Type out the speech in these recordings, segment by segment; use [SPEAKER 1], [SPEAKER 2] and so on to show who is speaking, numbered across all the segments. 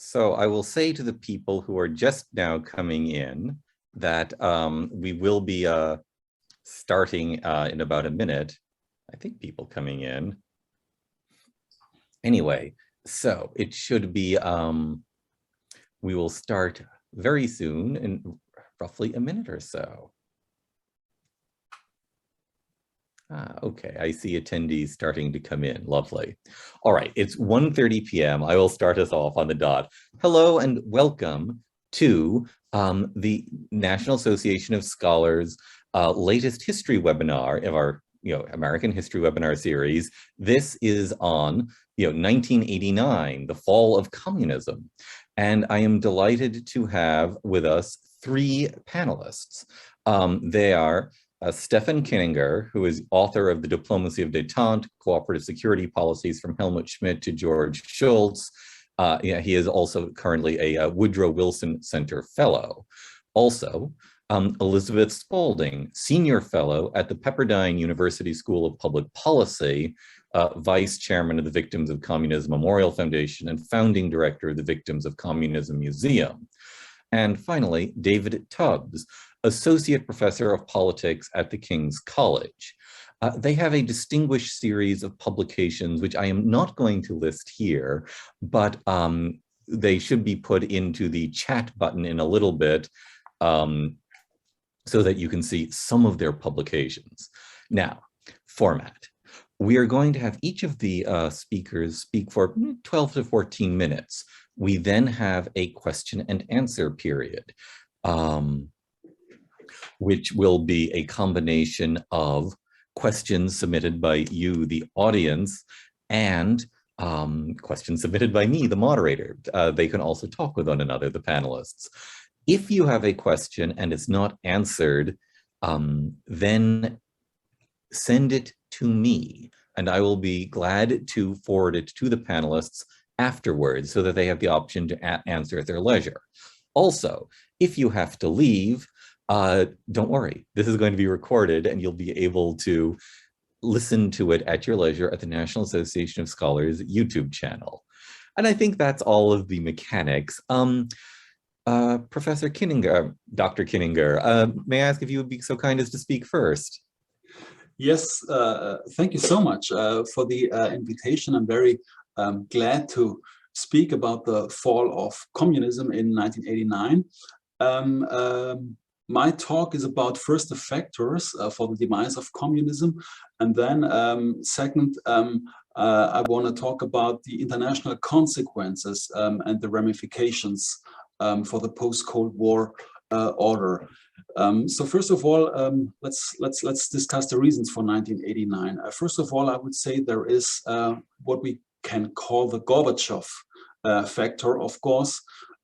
[SPEAKER 1] So I will say to the people who are just now coming in that we will be starting in about a minute. I think people coming in. Anyway, so it should be, we will start very soon in roughly a minute or so. Okay, I see attendees starting to come in. Lovely. All right, it's 1:30 p.m. I will start us off on the dot. Hello and welcome to the National Association of Scholars latest history webinar of our American history webinar series. This is on 1989, the fall of communism. And I am delighted to have with us three panelists. They are Stephan Kieninger, who is author of The Diplomacy of Détente, Cooperative Security Policies from Helmut Schmidt to George Schultz. He is also currently a Woodrow Wilson Center Fellow. Also, Elizabeth Spaulding, Senior Fellow at the Pepperdine University School of Public Policy, Vice Chairman of the Victims of Communism Memorial Foundation, and Founding Director of the Victims of Communism Museum. And finally, David Tubbs, Associate Professor of Politics at the King's College. They have a distinguished series of publications, which I am not going to list here, but they should be put into the chat button in a little bit so that you can see some of their publications. Now, format. We are going to have each of the speakers speak for 12 to 14 minutes. We then have a question and answer period, which will be a combination of questions submitted by you, the audience, and questions submitted by me, the moderator. They can also talk with one another, the panelists. If you have a question and it's not answered, then send it to me, and I will be glad to forward it to the panelists afterwards so that they have the option to answer at their leisure. Also, if you have to leave, don't worry, this is going to be recorded and you'll be able to listen to it at your leisure at the National Association of Scholars YouTube channel. And I think that's all of the mechanics. Professor Kieninger, Dr. Kieninger, may I ask if you would be so kind as to speak first?
[SPEAKER 2] Yes, thank you so much for the invitation. I'm very glad to speak about the fall of communism in 1989. My talk is about first the factors for the demise of communism, and then second, I want to talk about the international consequences and the ramifications for the post-Cold War order. So first of all, let's discuss the reasons for 1989. First of all, I would say there is what we can call the Gorbachev factor, of course.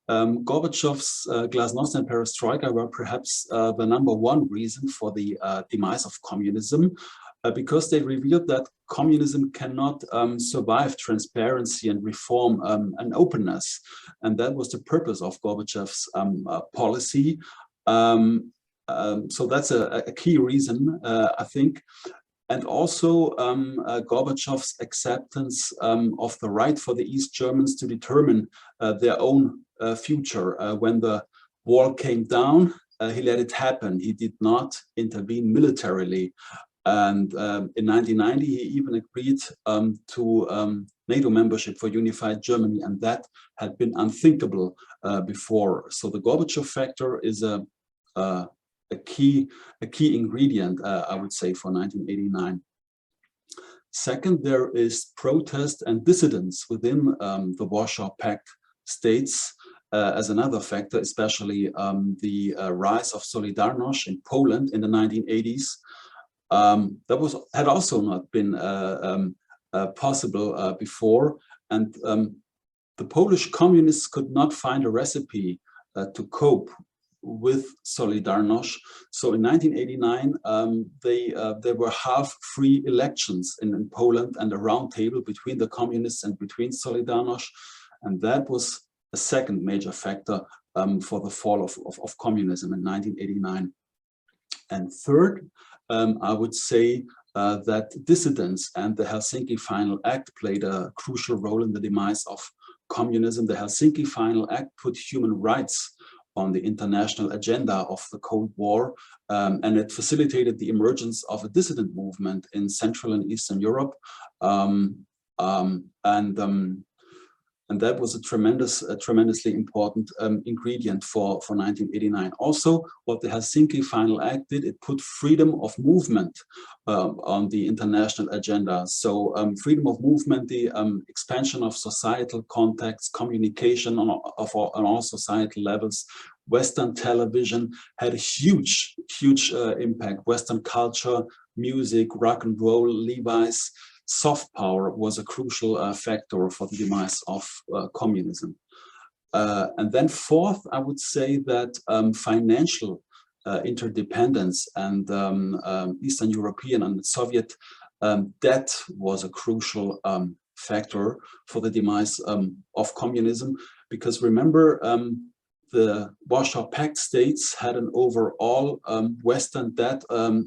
[SPEAKER 2] Gorbachev's glasnost and perestroika were perhaps the #1 reason for the demise of communism, because they revealed that communism cannot survive transparency and reform and openness. And that was the purpose of Gorbachev's policy. So that's a key reason, I think. And also Gorbachev's acceptance of the right for the East Germans to determine their own future. When the wall came down, he let it happen. He did not intervene militarily. And in 1990, he even agreed to NATO membership for unified Germany, and that had been unthinkable before. So the Gorbachev factor is a key ingredient, I would say, for 1989. Second, there is protest and dissidence within the Warsaw Pact states as another factor, especially the rise of Solidarność in Poland in the 1980s. That had also not been possible before, and the Polish communists could not find a recipe to cope with Solidarność. So in 1989, there were half-free elections in Poland and a round table between the communists and between Solidarność, and that was a second major factor for the fall of communism in 1989. And third, I would say that dissidents and the Helsinki Final Act played a crucial role in the demise of Communism, the Helsinki Final Act put human rights on the international agenda of the Cold War, and it facilitated the emergence of a dissident movement in Central and Eastern Europe. And that was a tremendously important ingredient for 1989. Also, what the Helsinki Final Act did, it put freedom of movement on the international agenda. So freedom of movement, the expansion of societal contacts, communication on all societal levels. Western television had a huge impact. Western culture, music, rock and roll, Levi's, soft power was a crucial factor for the demise of communism. And then fourth, I would say that financial interdependence and Eastern European and Soviet debt was a crucial factor for the demise of communism. Because remember, the Warsaw Pact states had an overall Western debt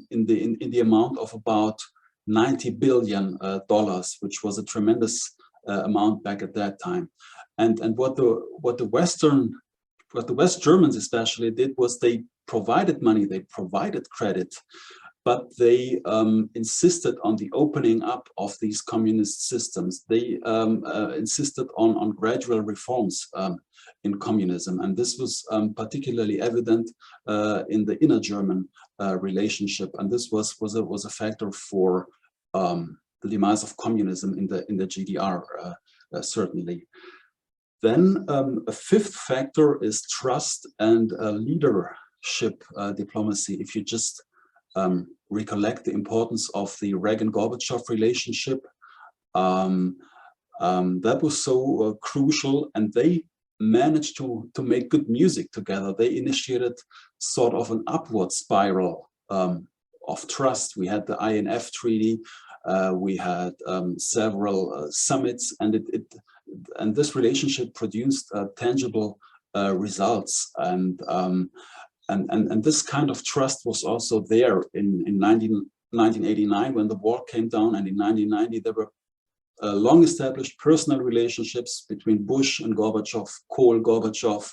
[SPEAKER 2] in the amount of about $90 billion, which was a tremendous amount back at that time. And what the West Germans especially did was they provided money, they provided credit, but they insisted on the opening up of these communist systems. They insisted on gradual reforms in communism, and this was particularly evident in the inner German relationship, and this was a factor for the demise of communism in the GDR, certainly. Then a fifth factor is trust and leadership diplomacy. If you just recollect the importance of the Reagan-Gorbachev relationship, that was so crucial, and they managed to make good music together. They initiated sort of an upward spiral of trust. We had the INF Treaty, we had several summits, and this relationship produced tangible results. And this kind of trust was also there in 1989 when the war came down, and in 1990 there were long-established personal relationships between Bush and Gorbachev, Kohl, Gorbachev,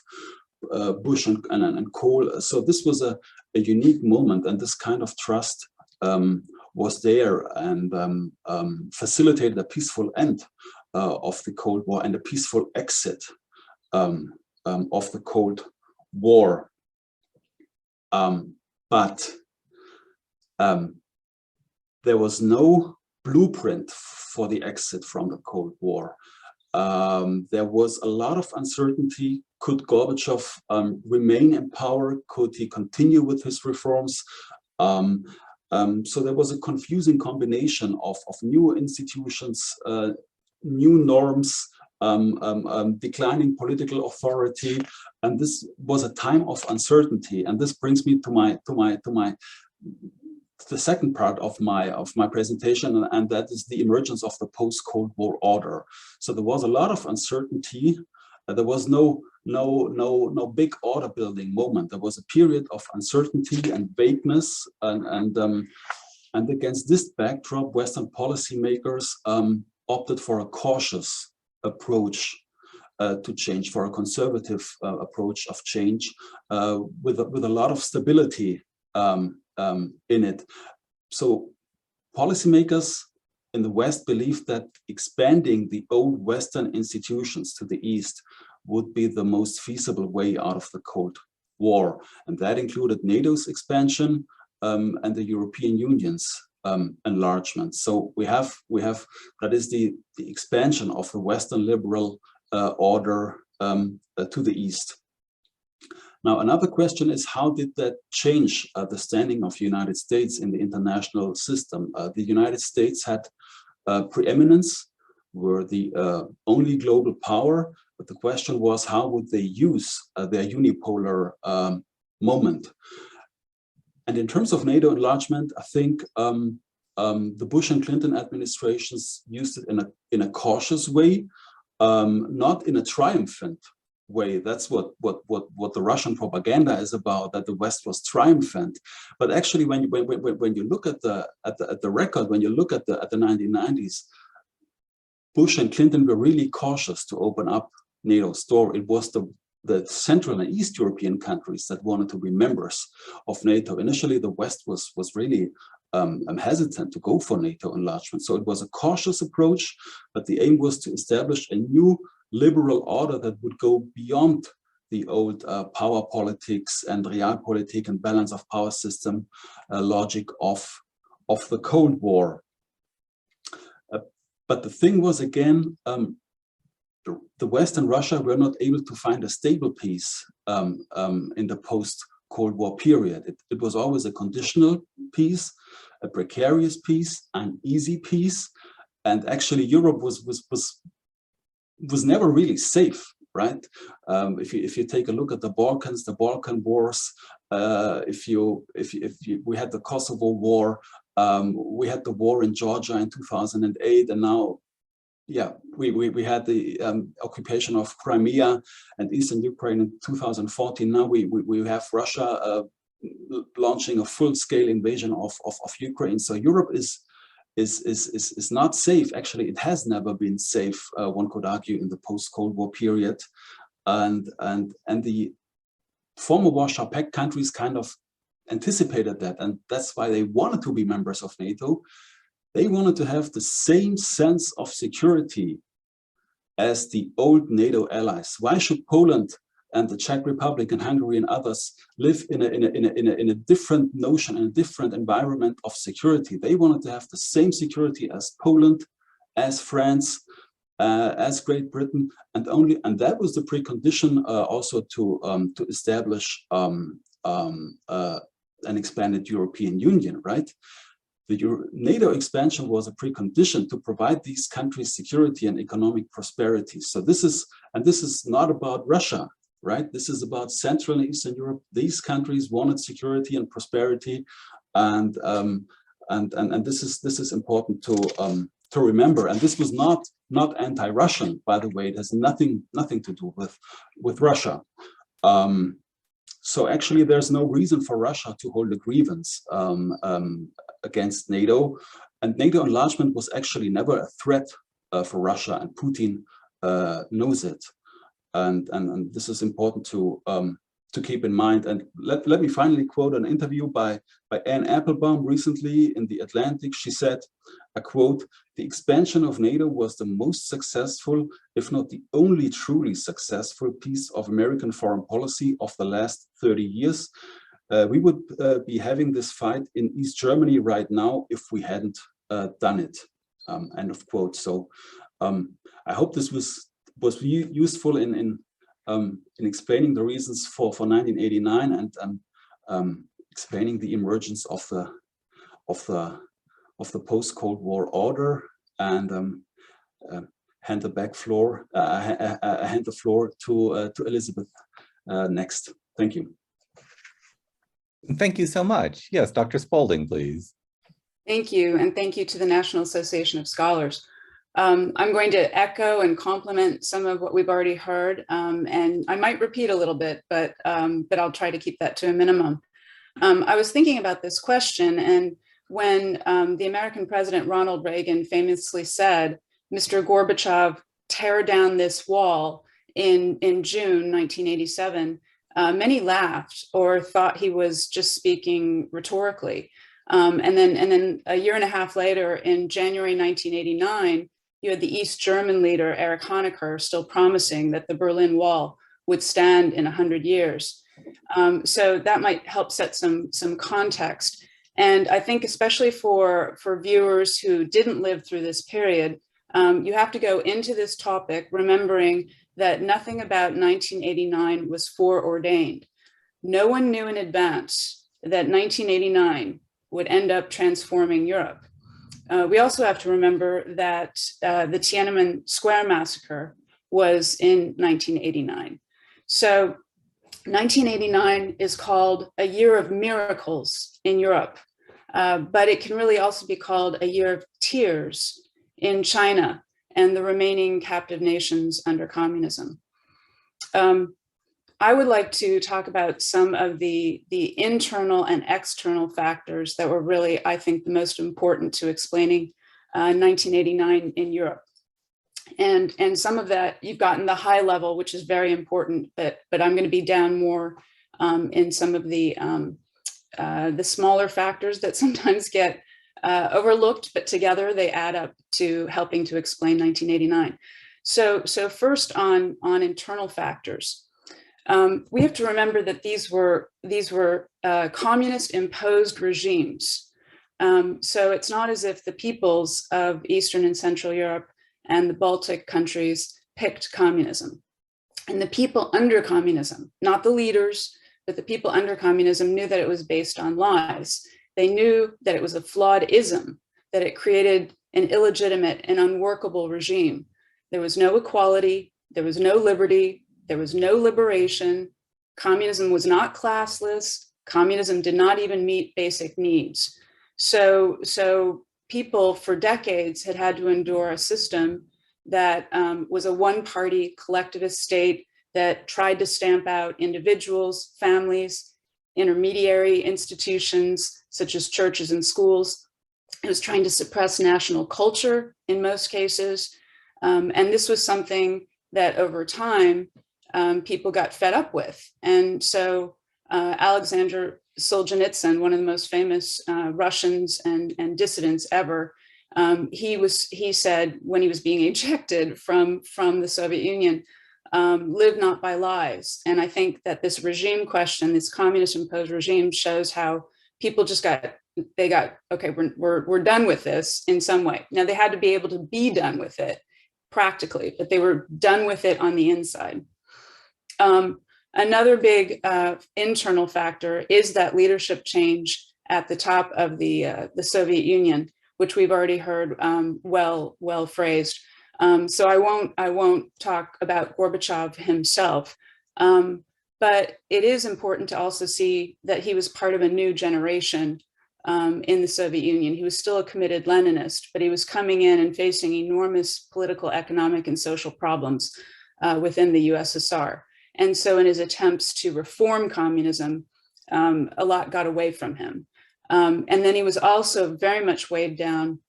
[SPEAKER 2] Bush and Kohl. So this was a unique moment, and this kind of trust was there and facilitated a peaceful end of the Cold War and a peaceful exit of the Cold War. But there was no blueprint for the exit from the Cold War. There was a lot of uncertainty. Could Gorbachev remain in power? Could he continue with his reforms? So there was a confusing combination of new institutions, new norms, declining political authority, and this was a time of uncertainty. And this brings me to the second part of my presentation, and that is the emergence of the post-Cold War Order. So there was a lot of uncertainty. There was no big order building moment. There was a period of uncertainty and vagueness, and against this backdrop, Western policymakers opted for a cautious approach to change, for a conservative approach of change, with a lot of stability in it. So policymakers in the West believed that expanding the old Western institutions to the East would be the most feasible way out of the Cold War. And that included NATO's expansion and the European Union's enlargement. So we have that is the expansion of the Western liberal order to the East. Now, another question is, how did that change the standing of the United States in the international system? The United States had preeminence, were the only global power, but the question was, how would they use their unipolar moment? And in terms of NATO enlargement, I think the Bush and Clinton administrations used it in a cautious way, not in a triumphant way. That's what the Russian propaganda is about, that the West was triumphant. But actually, when you look at the record, when you look at the 1990s, Bush and Clinton were really cautious to open up NATO's door. It was the Central and East European countries that wanted to be members of NATO. Initially, the West was really hesitant to go for NATO enlargement. So it was a cautious approach, but the aim was to establish a new liberal order that would go beyond the old power politics and realpolitik and balance of power system logic of the Cold War. But the thing was, again, the West and Russia were not able to find a stable peace in the post-Cold War period. It was always a conditional peace, a precarious peace, an easy peace, and actually Europe was never really safe, right? If you take a look at the Balkan Wars, we had the Kosovo War, we had the war in Georgia in 2008, and now, yeah, we had the occupation of Crimea and Eastern Ukraine in 2014. Now we have Russia launching a full-scale invasion of Ukraine. So Europe is not safe. Actually, it has never been safe. One could argue in the post-Cold War period, and the former Warsaw Pact countries kind of anticipated that, and that's why they wanted to be members of NATO. They wanted to have the same sense of security as the old NATO allies. Why should Poland and the Czech Republic and Hungary and others live in a different notion, in a different environment of security? They wanted to have the same security as Poland, as France, as Great Britain, and that was the precondition also to establish an expanded European Union, right? The NATO expansion was a precondition to provide these countries security and economic prosperity. So this is not about Russia, right? This is about Central and Eastern Europe. These countries wanted security and prosperity, and this is important to remember. And this was not anti-Russian, by the way. It has nothing to do with Russia. So actually, there's no reason for Russia to hold a grievance against NATO, and NATO enlargement was actually never a threat for Russia, and Putin knows it, and this is important to keep in mind. And let me finally quote an interview by Anne Applebaum recently in The Atlantic. She said, I quote, "The expansion of NATO was the most successful, if not the only truly successful piece of American foreign policy of the last 30 years. We would be having this fight in East Germany right now if we hadn't done it." End of quote. So I hope this was useful in explaining the reasons for 1989 and explaining the emergence of the post-Cold War order, and hand the floor to Elizabeth next. Thank you.
[SPEAKER 1] Thank you so much. Yes, Dr. Spaulding, please.
[SPEAKER 3] Thank you, and thank you to the National Association of Scholars. I'm going to echo and complement some of what we've already heard, and I might repeat a little bit, but I'll try to keep that to a minimum. I was thinking about this question, and when the American President Ronald Reagan famously said, "Mr. Gorbachev, tear down this wall," in June 1987, many laughed or thought he was just speaking rhetorically. And then a year and a half later, in January 1989, you had the East German leader, Erich Honecker, still promising that the Berlin Wall would stand in 100 years. So that might help set some context. And I think especially for viewers who didn't live through this period, you have to go into this topic remembering that nothing about 1989 was foreordained. No one knew in advance that 1989 would end up transforming Europe. We also have to remember that the Tiananmen Square massacre was in 1989. So 1989 is called a year of miracles in Europe, but it can really also be called a year of tears in China and the remaining captive nations under communism. I would like to talk about some of the internal and external factors that were really, I think, the most important to explaining 1989 in Europe. And some of that you've gotten the high level, which is very important, but I'm going to be down more in some of the smaller factors that sometimes get overlooked, but together they add up to helping to explain 1989. So first on internal factors, we have to remember that these were communist imposed regimes. So it's not as if the peoples of Eastern and Central Europe and the Baltic countries picked communism. And the people under communism, not the leaders, but the people under communism knew that it was based on lies. They knew that it was a flawed ism, that it created an illegitimate and unworkable regime. There was no equality, there was no liberty, there was no liberation. Communism was not classless. Communism did not even meet basic needs. So people for decades had to endure a system that was a one-party collectivist state that tried to stamp out individuals, families, intermediary institutions, such as churches and schools. It was trying to suppress national culture in most cases. And this was something that over time, people got fed up with. And so Alexander Solzhenitsyn, one of the most famous Russians and dissidents ever, he said when he was being ejected from the Soviet Union, live not by lies. And I think that this regime question, this communist imposed regime, shows how people just got okay, we're done with this in some way. Now they had to be able to be done with it practically, but they were done with it on the inside. Another big internal factor is that leadership change at the top of the Soviet Union, which we've already heard well phrased. So I won't talk about Gorbachev himself, but it is important to also see that he was part of a new generation in the Soviet Union. He was still a committed Leninist, but he was coming in and facing enormous political, economic, and social problems within the USSR. And so in his attempts to reform communism, a lot got away from him. And then he was also very much weighed down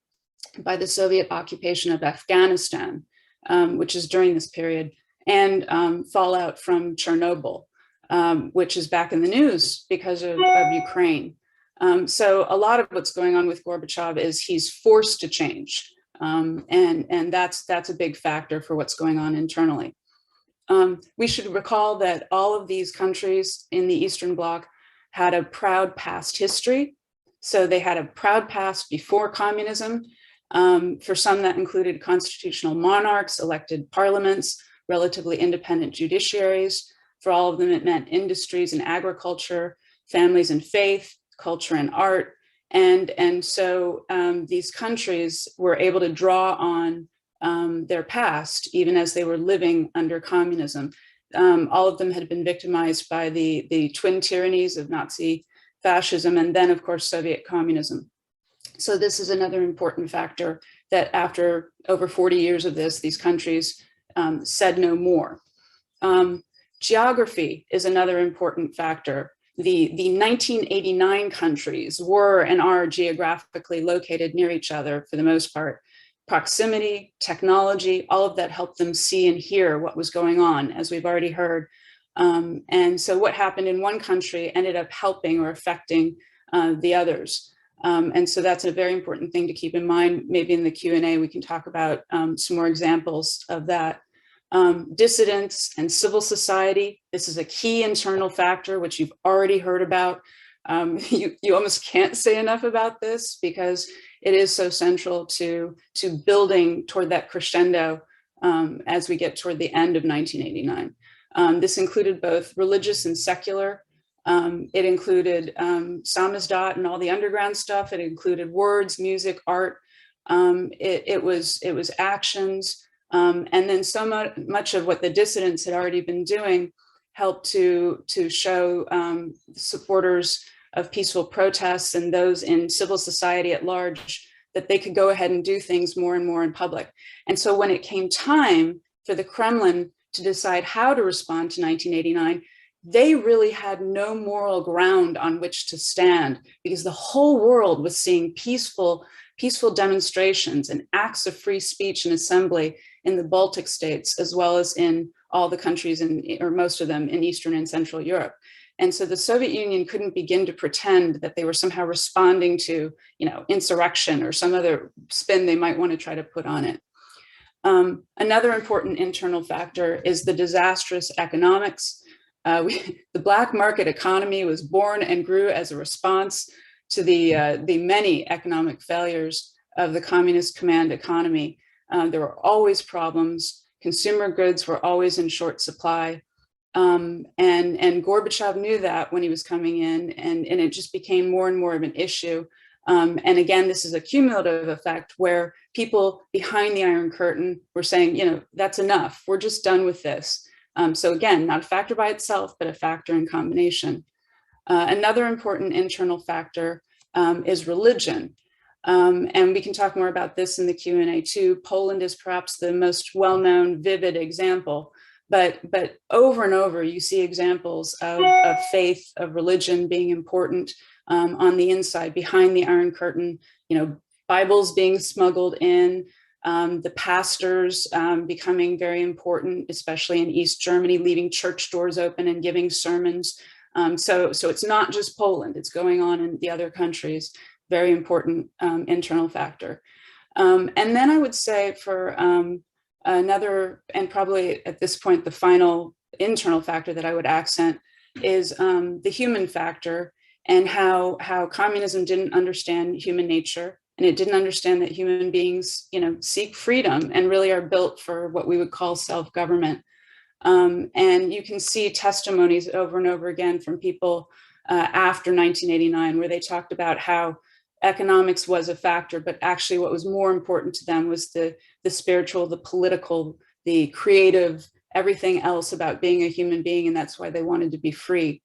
[SPEAKER 3] by the Soviet occupation of Afghanistan, which is during this period, and fallout from Chernobyl, which is back in the news because of Ukraine. So a lot of what's going on with Gorbachev is he's forced to change. And that's a big factor for what's going on internally. We should recall that all of these countries in the Eastern Bloc had a proud past history. So they had a proud past before communism. For some, that included constitutional monarchs, elected parliaments, relatively independent judiciaries. For all of them, it meant industries and agriculture, families and faith, culture and art. And so these countries were able to draw on their past, even as they were living under communism. All of them had been victimized by the twin tyrannies of Nazi fascism and then, of course, Soviet communism. So this is another important factor that after over 40 years of this, these countries said no more. Geography is another important factor. The 1989 countries were and are geographically located near each other for the most part. Proximity, technology, all of that helped them see and hear what was going on, as we've already heard. And so what happened in one country ended up helping or affecting the others. And so that's a very important thing to keep in mind. Maybe in the Q&A, we can talk about some more examples of that. Dissidents and civil society. This is a key internal factor, which you've already heard about. You almost can't say enough about this because it is so central to building toward that crescendo as we get toward the end of 1989. This included both religious and secular. It included samizdat and all the underground stuff. It included words, music, art. It was actions. And then so much of what the dissidents had already been doing helped to show supporters of peaceful protests and those in civil society at large that they could go ahead and do things more and more in public. And so when it came time for the Kremlin to decide how to respond to 1989, they really had no moral ground on which to stand because the whole world was seeing peaceful peaceful demonstrations and acts of free speech and assembly in the Baltic states, as well as in all the countries or most of them in Eastern and Central Europe. And so the Soviet Union couldn't begin to pretend that they were somehow responding to, insurrection or some other spin they might want to try to put on it. Another important internal factor is the disastrous economics. The black market economy was born and grew as a response to the many economic failures of the communist command economy. There were always problems. Consumer goods were always in short supply. And Gorbachev knew that when he was coming in, and it just became more and more of an issue. And again, this is a cumulative effect where people behind the Iron Curtain were saying, that's enough. We're just done with this. So again, not a factor by itself, but a factor in combination. Another important internal factor is religion. And we can talk more about this in the Q&A too. Poland is perhaps the most well-known, vivid example. But over and over, you see examples of faith, of religion being important on the inside, behind the Iron Curtain, Bibles being smuggled in, the pastors becoming very important, especially in East Germany, leaving church doors open and giving sermons. So it's not just Poland, it's going on in the other countries, very important internal factor. And then I would say for another, and probably at this point, the final internal factor that I would accent is the human factor, and how communism didn't understand human nature, and it didn't understand that human beings, seek freedom and really are built for what we would call self-government. And you can see testimonies over and over again from people after 1989, where they talked about how economics was a factor, but actually what was more important to them was the spiritual, the political, the creative, everything else about being a human being, and that's why they wanted to be free.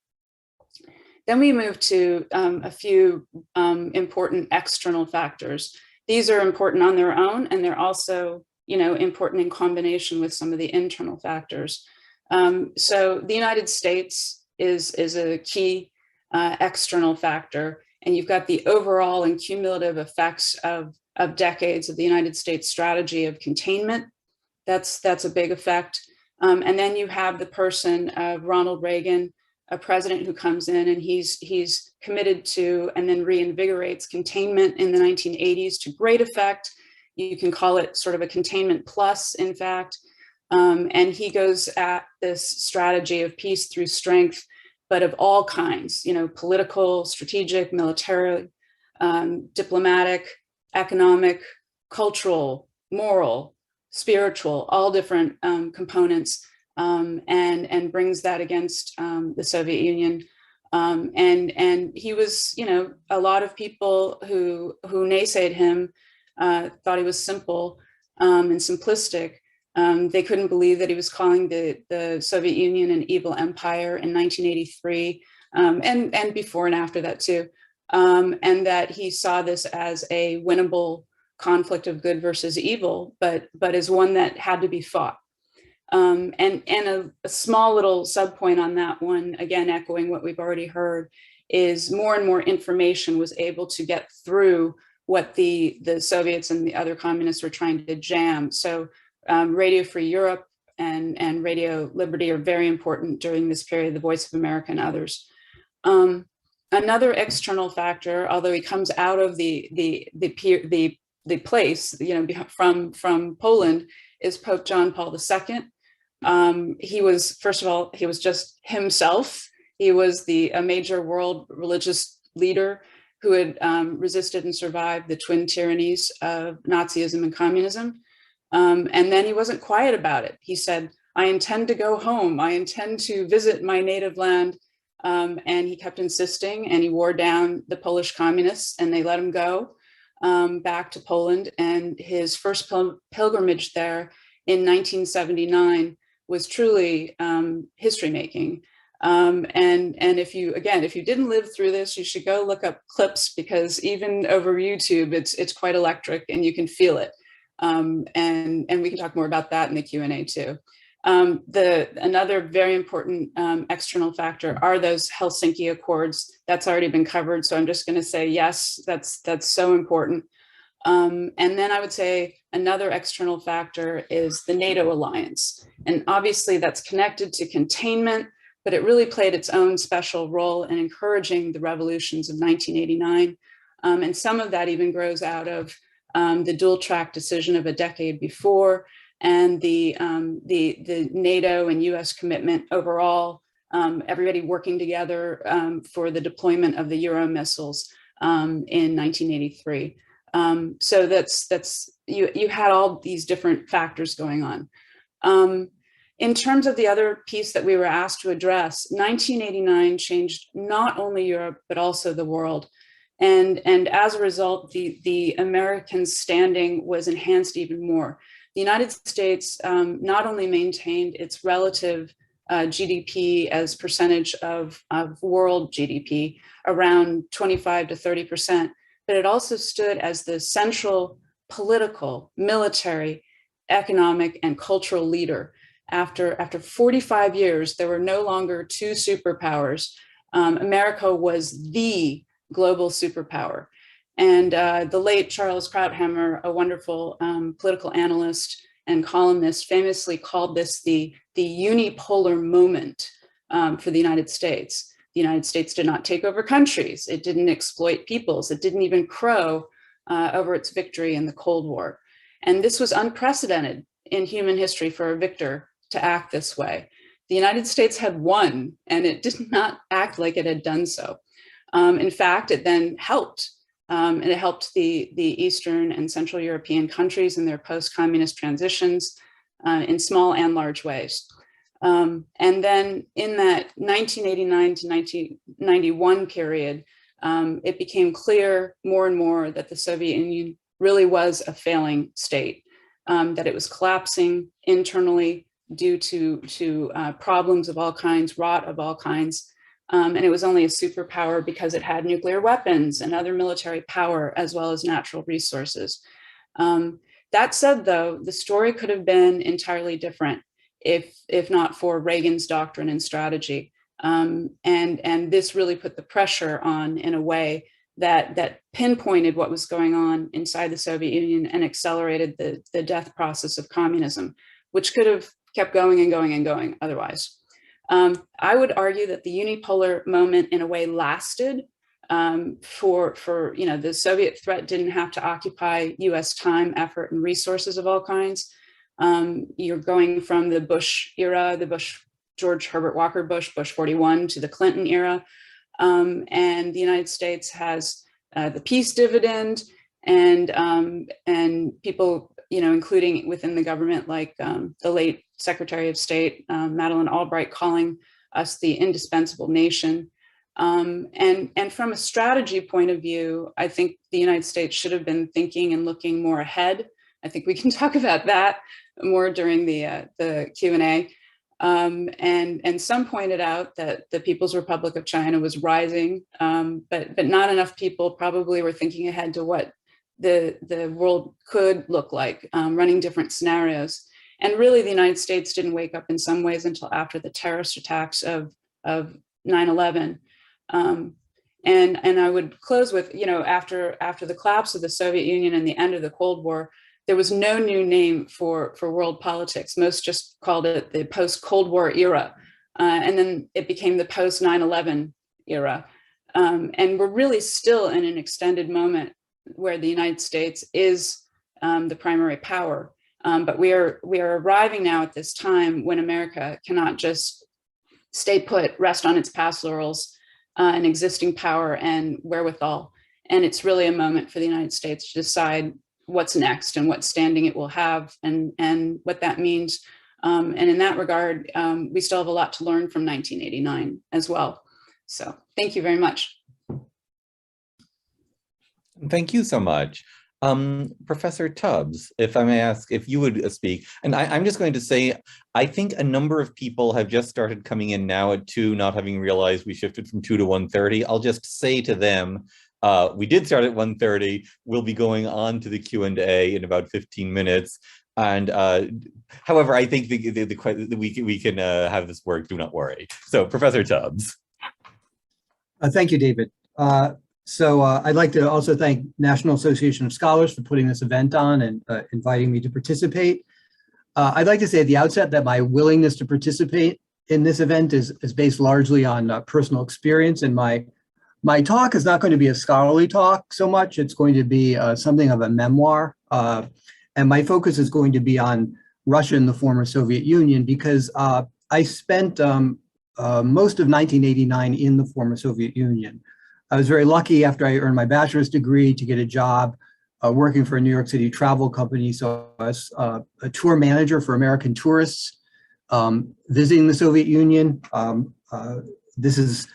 [SPEAKER 3] Then we move to a few important external factors. These are important on their own, and they're also, important in combination with some of the internal factors. So the United States is a key external factor, and you've got the overall and cumulative effects of decades of the United States strategy of containment. That's a big effect. And then you have the person of Ronald Reagan, a president who comes in and he's committed to and then reinvigorates containment in the 1980s to great effect. You can call it sort of a containment plus, in fact. And he goes at this strategy of peace through strength, but of all kinds, political, strategic, military, diplomatic, economic, cultural, moral, spiritual, all different components, and brings that against the Soviet Union. And he was, a lot of people who naysayed him thought he was simple and simplistic. They couldn't believe that he was calling the Soviet Union an evil empire in 1983, and before and after that too, and that he saw this as a winnable conflict of good versus evil, but as one that had to be fought. And a small little subpoint on that one, again, echoing what we've already heard, is more and more information was able to get through what the Soviets and the other communists were trying to jam. So Radio Free Europe and Radio Liberty are very important during this period, the Voice of America and others. Another external factor, although he comes out of the place, from Poland, is Pope John Paul II. He was, first of all, he was just himself. He was a major world religious leader who had resisted and survived the twin tyrannies of Nazism and communism. And then he wasn't quiet about it. He said, I intend to go home. I intend to visit my native land. And he kept insisting, and he wore down the Polish communists, and they let him go back to Poland. And his first pilgrimage there in 1979 was truly history making. And if you didn't live through this, you should go look up clips, because even over YouTube, it's quite electric and you can feel it. And we can talk more about that in the Q&A too. Another very important external factor are those Helsinki Accords. That's already been covered, so I'm just going to say yes, that's so important. And then I would say another external factor is the NATO alliance. And obviously that's connected to containment, but it really played its own special role in encouraging the revolutions of 1989. And some of that even grows out of the dual track decision of a decade before, and the NATO and US commitment overall, everybody working together for the deployment of the Euro missiles in 1983. So you had all these different factors going on. In terms of the other piece that we were asked to address, 1989 changed not only Europe, but also the world. And as a result, the American standing was enhanced even more. The United States not only maintained its relative GDP as percentage of world GDP around 25 to 30%, but it also stood as the central political, military, economic, and cultural leader. After 45 years, there were no longer two superpowers. America was the global superpower. And the late Charles Krauthammer, a wonderful political analyst and columnist, famously called this the unipolar moment for the United States. The United States did not take over countries. It didn't exploit peoples. It didn't even crow over its victory in the Cold War. And this was unprecedented in human history for a victor to act this way. The United States had won, and it did not act like it had done so. In fact, it then helped. And it helped the Eastern and Central European countries in their post-communist transitions in small and large ways. And then in that 1989 to 1991 period, it became clear more and more that the Soviet Union really was a failing state, that it was collapsing internally due to problems of all kinds, rot of all kinds. And it was only a superpower because it had nuclear weapons and other military power, as well as natural resources. That said, though, the story could have been entirely different if not for Reagan's doctrine and strategy. And this really put the pressure on in a way that pinpointed what was going on inside the Soviet Union and accelerated the death process of communism, which could have kept going and going and going otherwise. I would argue that the unipolar moment in a way lasted for the Soviet threat didn't have to occupy US time, effort, and resources of all kinds. You're going from the Bush era, George Herbert Walker Bush 41, to the Clinton era. And the United States has the peace dividend and people, including within the government, like the late Secretary of State, Madeleine Albright, calling us the indispensable nation. And from a strategy point of view, I think the United States should have been thinking and looking more ahead. I think we can talk about that more during the Q&A. And some pointed out that the People's Republic of China was rising, but not enough people probably were thinking ahead to what the world could look like, running different scenarios. And really, the United States didn't wake up in some ways until after the terrorist attacks of 9/11. And I would close with, after the collapse of the Soviet Union and the end of the Cold War, there was no new name for world politics. Most just called it the post-Cold War era. And then it became the post-9/11 era. And we're really still in an extended moment where the United States is the primary power. But we are arriving now at this time when America cannot just stay put, rest on its past laurels and existing power and wherewithal. And it's really a moment for the United States to decide what's next and what standing it will have and what that means. And in that regard, we still have a lot to learn from 1989 as well. So thank you very much.
[SPEAKER 1] Thank you so much. Professor Tubbs, if I may ask if you would speak. And I'm just going to say, I think a number of people have just started coming in now at 2, not having realized we shifted from 2 to 1:30. I'll just say to them, we did start at 1:30. We'll be going on to the Q&A in about 15 minutes. And however, I think we can have this work, do not worry. So Professor Tubbs.
[SPEAKER 4] Thank you, David. So I'd like to also thank National Association of Scholars for putting this event on and inviting me to participate. I'd like to say at the outset that my willingness to participate in this event is based largely on personal experience, and my talk is not going to be a scholarly talk so much. It's going to be something of a memoir, and my focus is going to be on Russia and the former Soviet Union, because I spent most of 1989 in the former Soviet Union. I was very lucky after I earned my bachelor's degree to get a job working for a New York City travel company. So I was a tour manager for American tourists visiting the Soviet Union. This is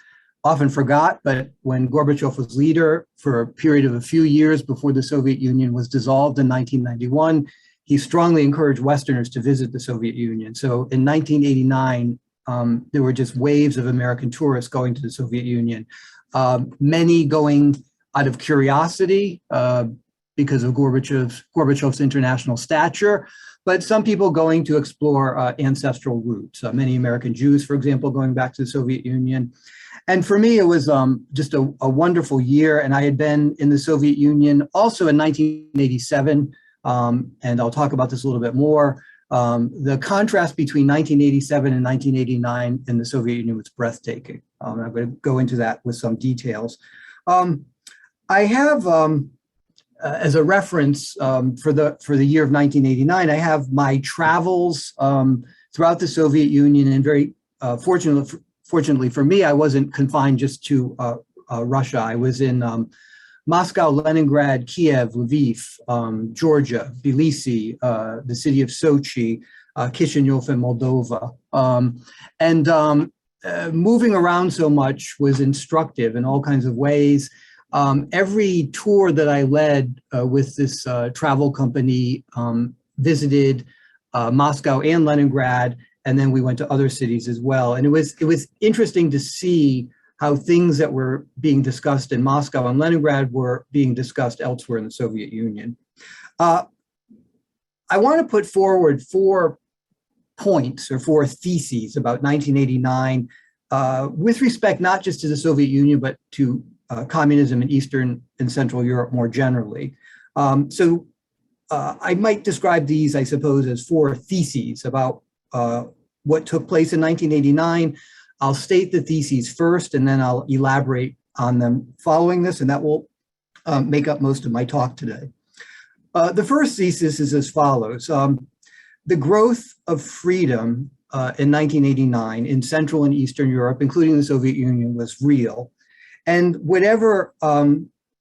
[SPEAKER 4] often forgot, but when Gorbachev was leader for a period of a few years before the Soviet Union was dissolved in 1991, he strongly encouraged Westerners to visit the Soviet Union. So in 1989, there were just waves of American tourists going to the Soviet Union. Many going out of curiosity because of Gorbachev's international stature, but some people going to explore ancestral roots. Many American Jews, for example, going back to the Soviet Union. And for me, it was just a wonderful year. And I had been in the Soviet Union also in 1987, and I'll talk about this a little bit more. The contrast between 1987 and 1989 in the Soviet Union was breathtaking. I'm going to go into that with some details. I have, as a reference for the year of 1989, I have my travels throughout the Soviet Union, and very fortunately for me, I wasn't confined just to Russia. I was in Moscow, Leningrad, Kiev, Lviv, Georgia, Tbilisi, the city of Sochi, Chisinau in Moldova. Moving around so much was instructive in all kinds of ways. Every tour that I led with this travel company visited Moscow and Leningrad, and then we went to other cities as well. And it was interesting to see how things that were being discussed in Moscow and Leningrad were being discussed elsewhere in the Soviet Union. I want to put forward 4 points or 4 theses about 1989 with respect not just to the Soviet Union, but to communism in Eastern and Central Europe more generally. I might describe these, I suppose, as 4 theses about what took place in 1989. I'll state the theses first, and then I'll elaborate on them following this, and that will make up most of my talk today. The first thesis is as follows. The growth of freedom in 1989 in Central and Eastern Europe, including the Soviet Union, was real. And whenever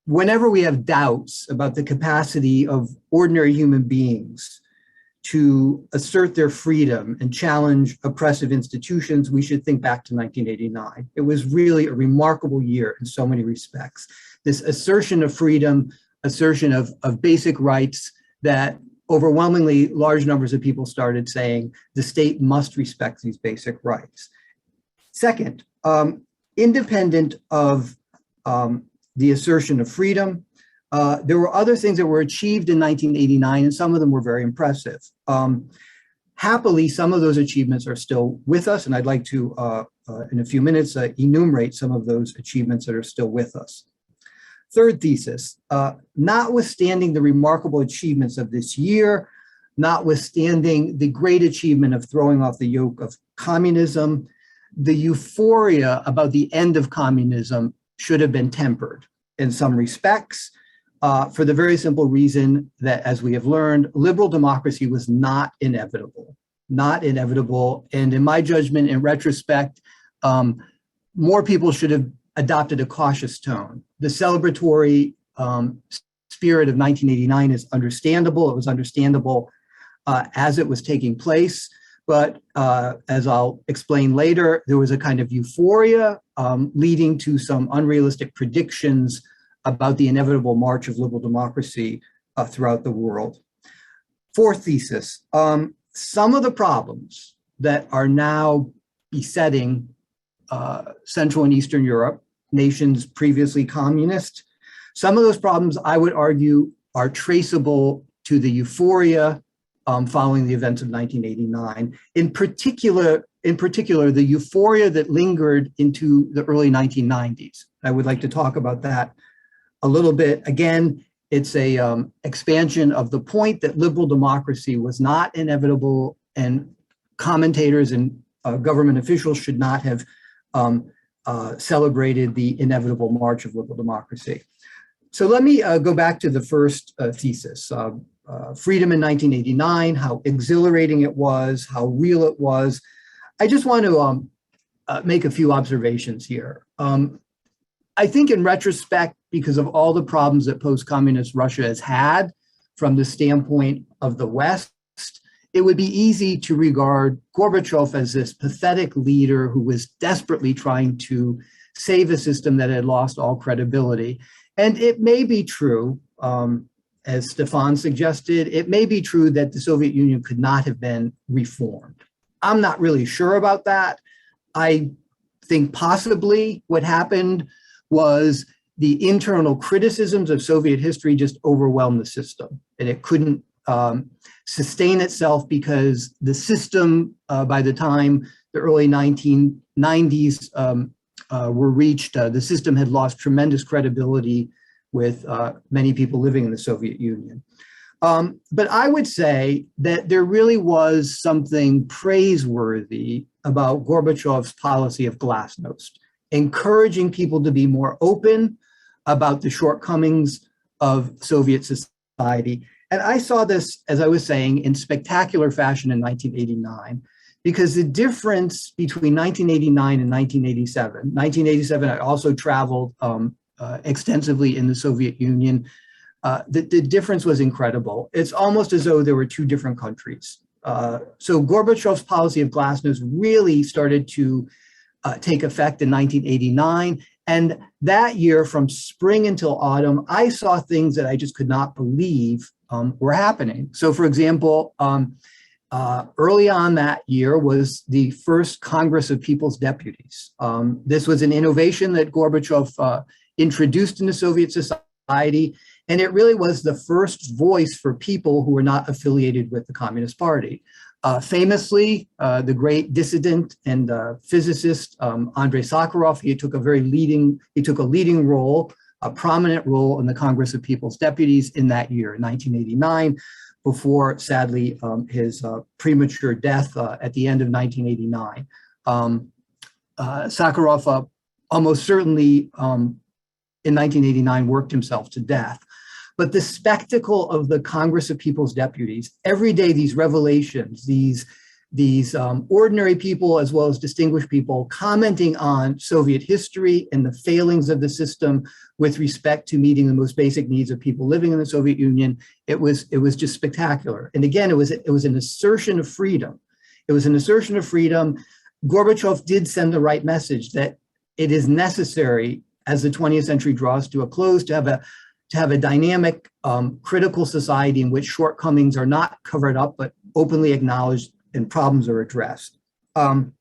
[SPEAKER 4] we have doubts about the capacity of ordinary human beings to assert their freedom and challenge oppressive institutions, we should think back to 1989. It was really a remarkable year in so many respects. This assertion of freedom, assertion of basic rights that overwhelmingly large numbers of people started saying the state must respect these basic rights. Second, independent of the assertion of freedom, there were other things that were achieved in 1989, and some of them were very impressive. Happily, some of those achievements are still with us, and I'd like to, in a few minutes, enumerate some of those achievements that are still with us. Third thesis, notwithstanding the remarkable achievements of this year, notwithstanding the great achievement of throwing off the yoke of communism, the euphoria about the end of communism should have been tempered in some respects, for the very simple reason that, as we have learned, liberal democracy was not inevitable, and in my judgment, in retrospect, more people should have adopted a cautious tone. The celebratory spirit of 1989 is understandable. It was understandable as it was taking place, but as I'll explain later, there was a kind of euphoria leading to some unrealistic predictions about the inevitable march of liberal democracy throughout the world. Fourth thesis, some of the problems that are now besetting Central and Eastern Europe, nations previously communist, some of those problems, I would argue, are traceable to the euphoria following the events of 1989. In particular, the euphoria that lingered into the early 1990s. I would like to talk about that a little bit. Again, it's a expansion of the point that liberal democracy was not inevitable, and commentators and government officials should not have celebrated the inevitable march of liberal democracy. So let me go back to the first thesis. Freedom in 1989, how exhilarating it was, how real it was. I just want to make a few observations here. I think in retrospect, because of all the problems that post-communist Russia has had from the standpoint of the West, it would be easy to regard Gorbachev as this pathetic leader who was desperately trying to save a system that had lost all credibility. And it may be true, as Stephan suggested, it may be true that the Soviet Union could not have been reformed. I'm not really sure about that. I think possibly what happened was the internal criticisms of Soviet history just overwhelmed the system, and it couldn't sustain itself because the system, by the time the early 1990s were reached, the system had lost tremendous credibility with many people living in the Soviet Union. But I would say that there really was something praiseworthy about Gorbachev's policy of glasnost, encouraging people to be more open about the shortcomings of Soviet society. And I saw this, as I was saying, in spectacular fashion in 1989, because the difference between 1989 and 1987, I also traveled extensively in the Soviet Union. The difference was incredible. It's almost as though there were two different countries. So Gorbachev's policy of glasnost really started to take effect in 1989. And that year, from spring until autumn, I saw things that I just could not believe were happening. So for example, early on that year was the first Congress of People's Deputies. This was an innovation that Gorbachev introduced into Soviet society, and it really was the first voice for people who were not affiliated with the Communist Party. Famously, the great dissident and physicist Andrei Sakharov, he took a leading role, a prominent role in the Congress of People's Deputies in that year, in 1989, before, sadly, his premature death at the end of 1989. Sakharov almost certainly in 1989 worked himself to death. But the spectacle of the Congress of People's Deputies, every day these revelations, these ordinary people as well as distinguished people commenting on Soviet history and the failings of the system with respect to meeting the most basic needs of people living in the Soviet Union, it was just spectacular. And again, it was an assertion of freedom. It was an assertion of freedom. Gorbachev did send the right message that it is necessary, as the 20th century draws to a close, to have a dynamic, critical society in which shortcomings are not covered up, but openly acknowledged and problems are addressed. In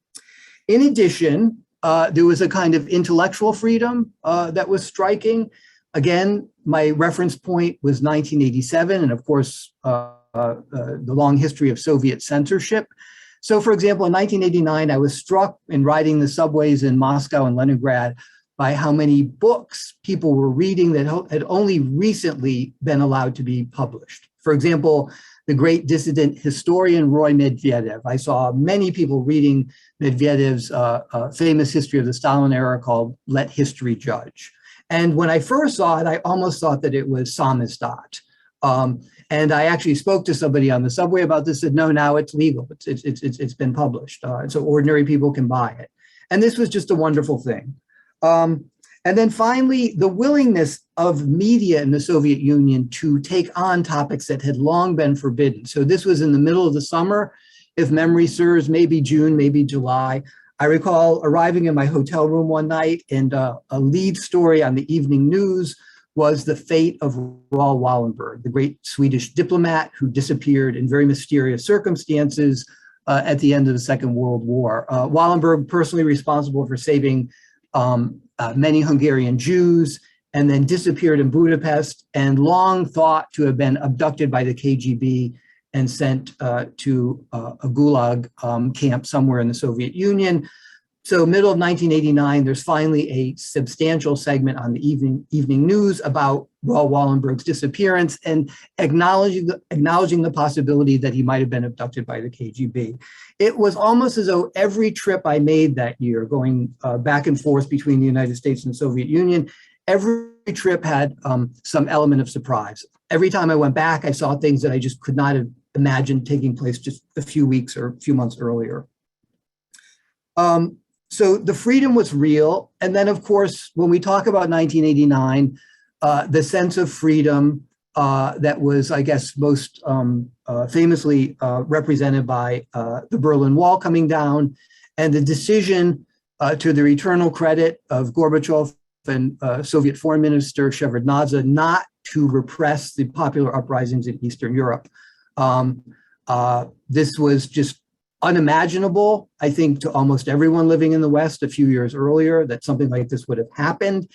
[SPEAKER 4] addition, there was a kind of intellectual freedom that was striking. Again, my reference point was 1987, and of course, the long history of Soviet censorship. So for example, in 1989, I was struck in riding the subways in Moscow and Leningrad by how many books people were reading that had only recently been allowed to be published. For example, the great dissident historian Roy Medvedev. I saw many people reading Medvedev's famous history of the Stalin era called Let History Judge. And when I first saw it, I almost thought that it was samizdat. And I actually spoke to somebody on the subway about this, said, no, now it's legal. It's been published. So ordinary people can buy it. And this was just a wonderful thing. And then finally, the willingness of media in the Soviet Union to take on topics that had long been forbidden. So this was in the middle of the summer, if memory serves, maybe June, maybe July. I recall arriving in my hotel room one night, and a lead story on the evening news was the fate of Raoul Wallenberg, the great Swedish diplomat who disappeared in very mysterious circumstances at the end of the Second World War. Wallenberg personally responsible for saving many Hungarian Jews, and then disappeared in Budapest, and long thought to have been abducted by the KGB and sent to a gulag camp somewhere in the Soviet Union. So middle of 1989, there's finally a substantial segment on the evening news about Raoul Wallenberg's disappearance and acknowledging the possibility that he might have been abducted by the KGB. It was almost as though every trip I made that year, going back and forth between the United States and the Soviet Union, every trip had some element of surprise. Every time I went back, I saw things that I just could not have imagined taking place just a few weeks or a few months earlier. So the freedom was real. And then, of course, when we talk about 1989, the sense of freedom that was, I guess, most famously represented by the Berlin Wall coming down and the decision to the eternal credit of Gorbachev and Soviet Foreign Minister Shevardnadze not to repress the popular uprisings in Eastern Europe. This was just unimaginable, I think, to almost everyone living in the West a few years earlier, that something like this would have happened.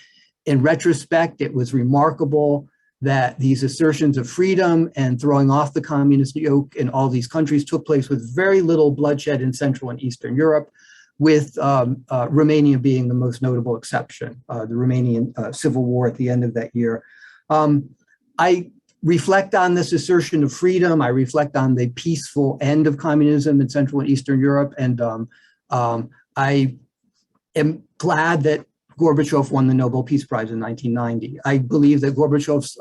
[SPEAKER 4] In retrospect, it was remarkable that these assertions of freedom and throwing off the communist yoke in all these countries took place with very little bloodshed in Central and Eastern Europe, with Romania being the most notable exception, the Romanian civil war at the end of that year. I reflect on this assertion of freedom. I reflect on the peaceful end of communism in Central and Eastern Europe. And I am glad that Gorbachev won the Nobel Peace Prize in 1990. I believe that Gorbachev's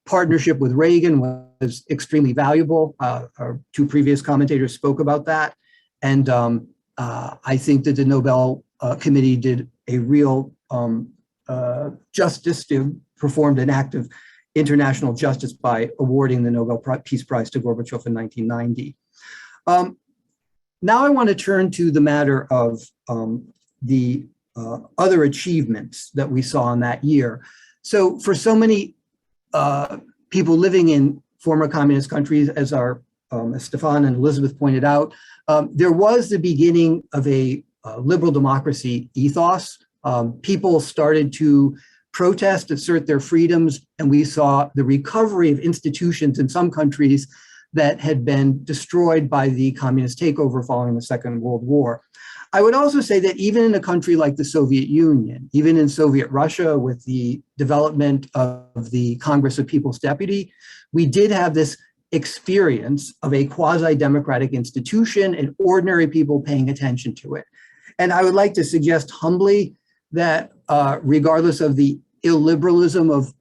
[SPEAKER 4] partnership with Reagan was extremely valuable. Our two previous commentators spoke about that. And I think that the Nobel Committee did a real justice, performed an act of international justice by awarding the Nobel Peace Prize to Gorbachev in 1990. Now I want to turn to the matter of the other achievements that we saw in that year. So for so many people living in former communist countries, as Stephan and Elizabeth pointed out, there was the beginning of a liberal democracy ethos. People started to protest, assert their freedoms, and we saw the recovery of institutions in some countries that had been destroyed by the communist takeover following the Second World War. I would also say that even in a country like the Soviet Union, even in Soviet Russia, with the development of the Congress of People's Deputy, we did have this experience of a quasi-democratic institution and ordinary people paying attention to it. And I would like to suggest humbly that regardless of the illiberalism of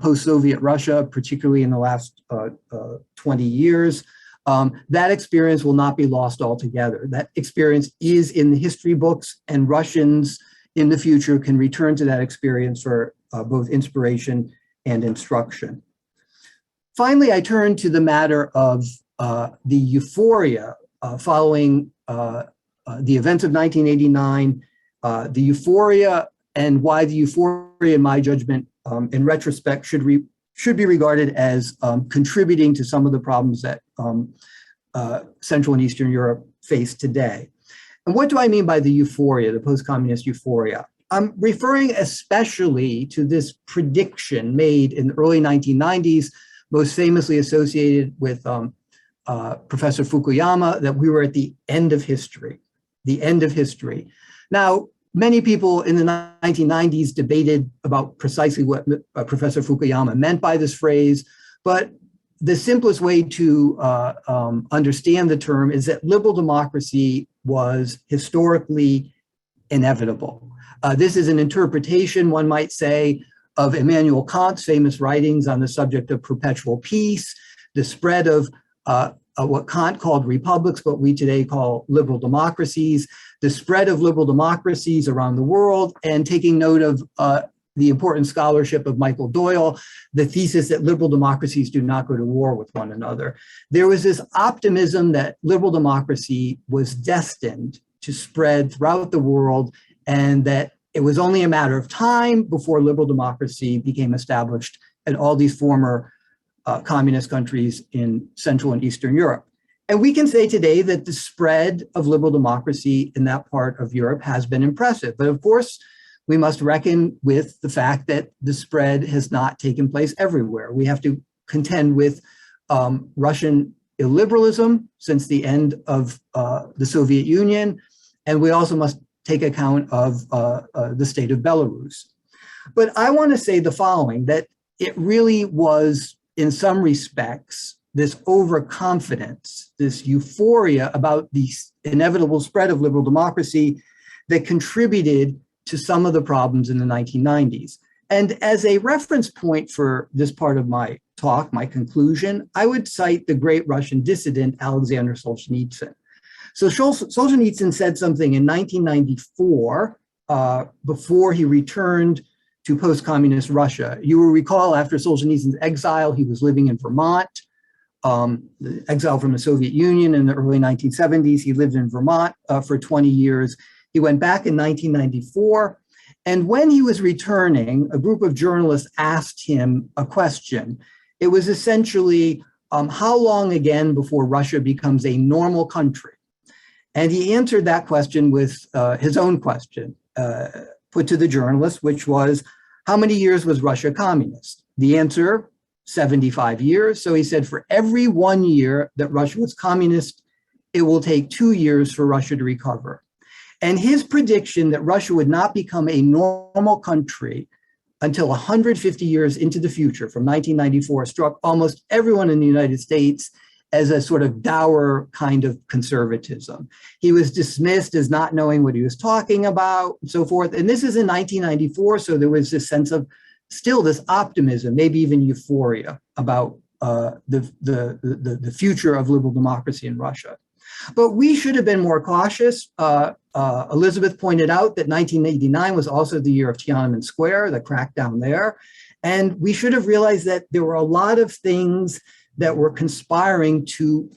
[SPEAKER 4] post-Soviet Russia, particularly in the last 20 years, that experience will not be lost altogether. That experience is in the history books, and Russians in the future can return to that experience for both inspiration and instruction. Finally, I turn to the matter of the euphoria following the events of 1989, the euphoria and why the euphoria, in my judgment, in retrospect, should be regarded as contributing to some of the problems that Central and Eastern Europe face today. And what do I mean by the euphoria, the post-communist euphoria? I'm referring especially to this prediction made in the early 1990s, most famously associated with Professor Fukuyama, that we were at the end of history, the end of history. Now, many people in the 1990s debated about precisely what Professor Fukuyama meant by this phrase, but the simplest way to understand the term is that liberal democracy was historically inevitable. This is an interpretation, one might say, of Immanuel Kant's famous writings on the subject of perpetual peace, the spread of what Kant called republics, but we today call liberal democracies, the spread of liberal democracies around the world, and taking note of the important scholarship of Michael Doyle, the thesis that liberal democracies do not go to war with one another. There was this optimism that liberal democracy was destined to spread throughout the world, and that it was only a matter of time before liberal democracy became established in all these former communist countries in Central and Eastern Europe. And we can say today that the spread of liberal democracy in that part of Europe has been impressive. But of course, we must reckon with the fact that the spread has not taken place everywhere. We have to contend with Russian illiberalism since the end of the Soviet Union. And we also must take account of the state of Belarus. But I want to say the following, that it really was, in some respects, this overconfidence, this euphoria about the inevitable spread of liberal democracy that contributed to some of the problems in the 1990s. And as a reference point for this part of my talk, my conclusion, I would cite the great Russian dissident, Alexander Solzhenitsyn. So Solzhenitsyn said something in 1994 before he returned to post-communist Russia. You will recall after Solzhenitsyn's exile, he was living in Vermont, the exile from the Soviet Union in the early 1970s. He lived in Vermont for 20 years. He went back in 1994. And when he was returning, a group of journalists asked him a question. It was essentially, how long again before Russia becomes a normal country? And he answered that question with his own question put to the journalist, which was, how many years was Russia communist? The answer, 75 years. So he said, for every 1 year that Russia was communist, it will take 2 years for Russia to recover. And his prediction that Russia would not become a normal country until 150 years into the future, from 1994, struck almost everyone in the United States as a sort of dour kind of conservatism. He was dismissed as not knowing what he was talking about, and so forth. And this is in 1994, so there was this sense of still this optimism, maybe even euphoria about the future of liberal democracy in Russia. But we should have been more cautious. Elizabeth pointed out that 1989 was also the year of Tiananmen Square, the crackdown there. And we should have realized that there were a lot of things that were conspiring to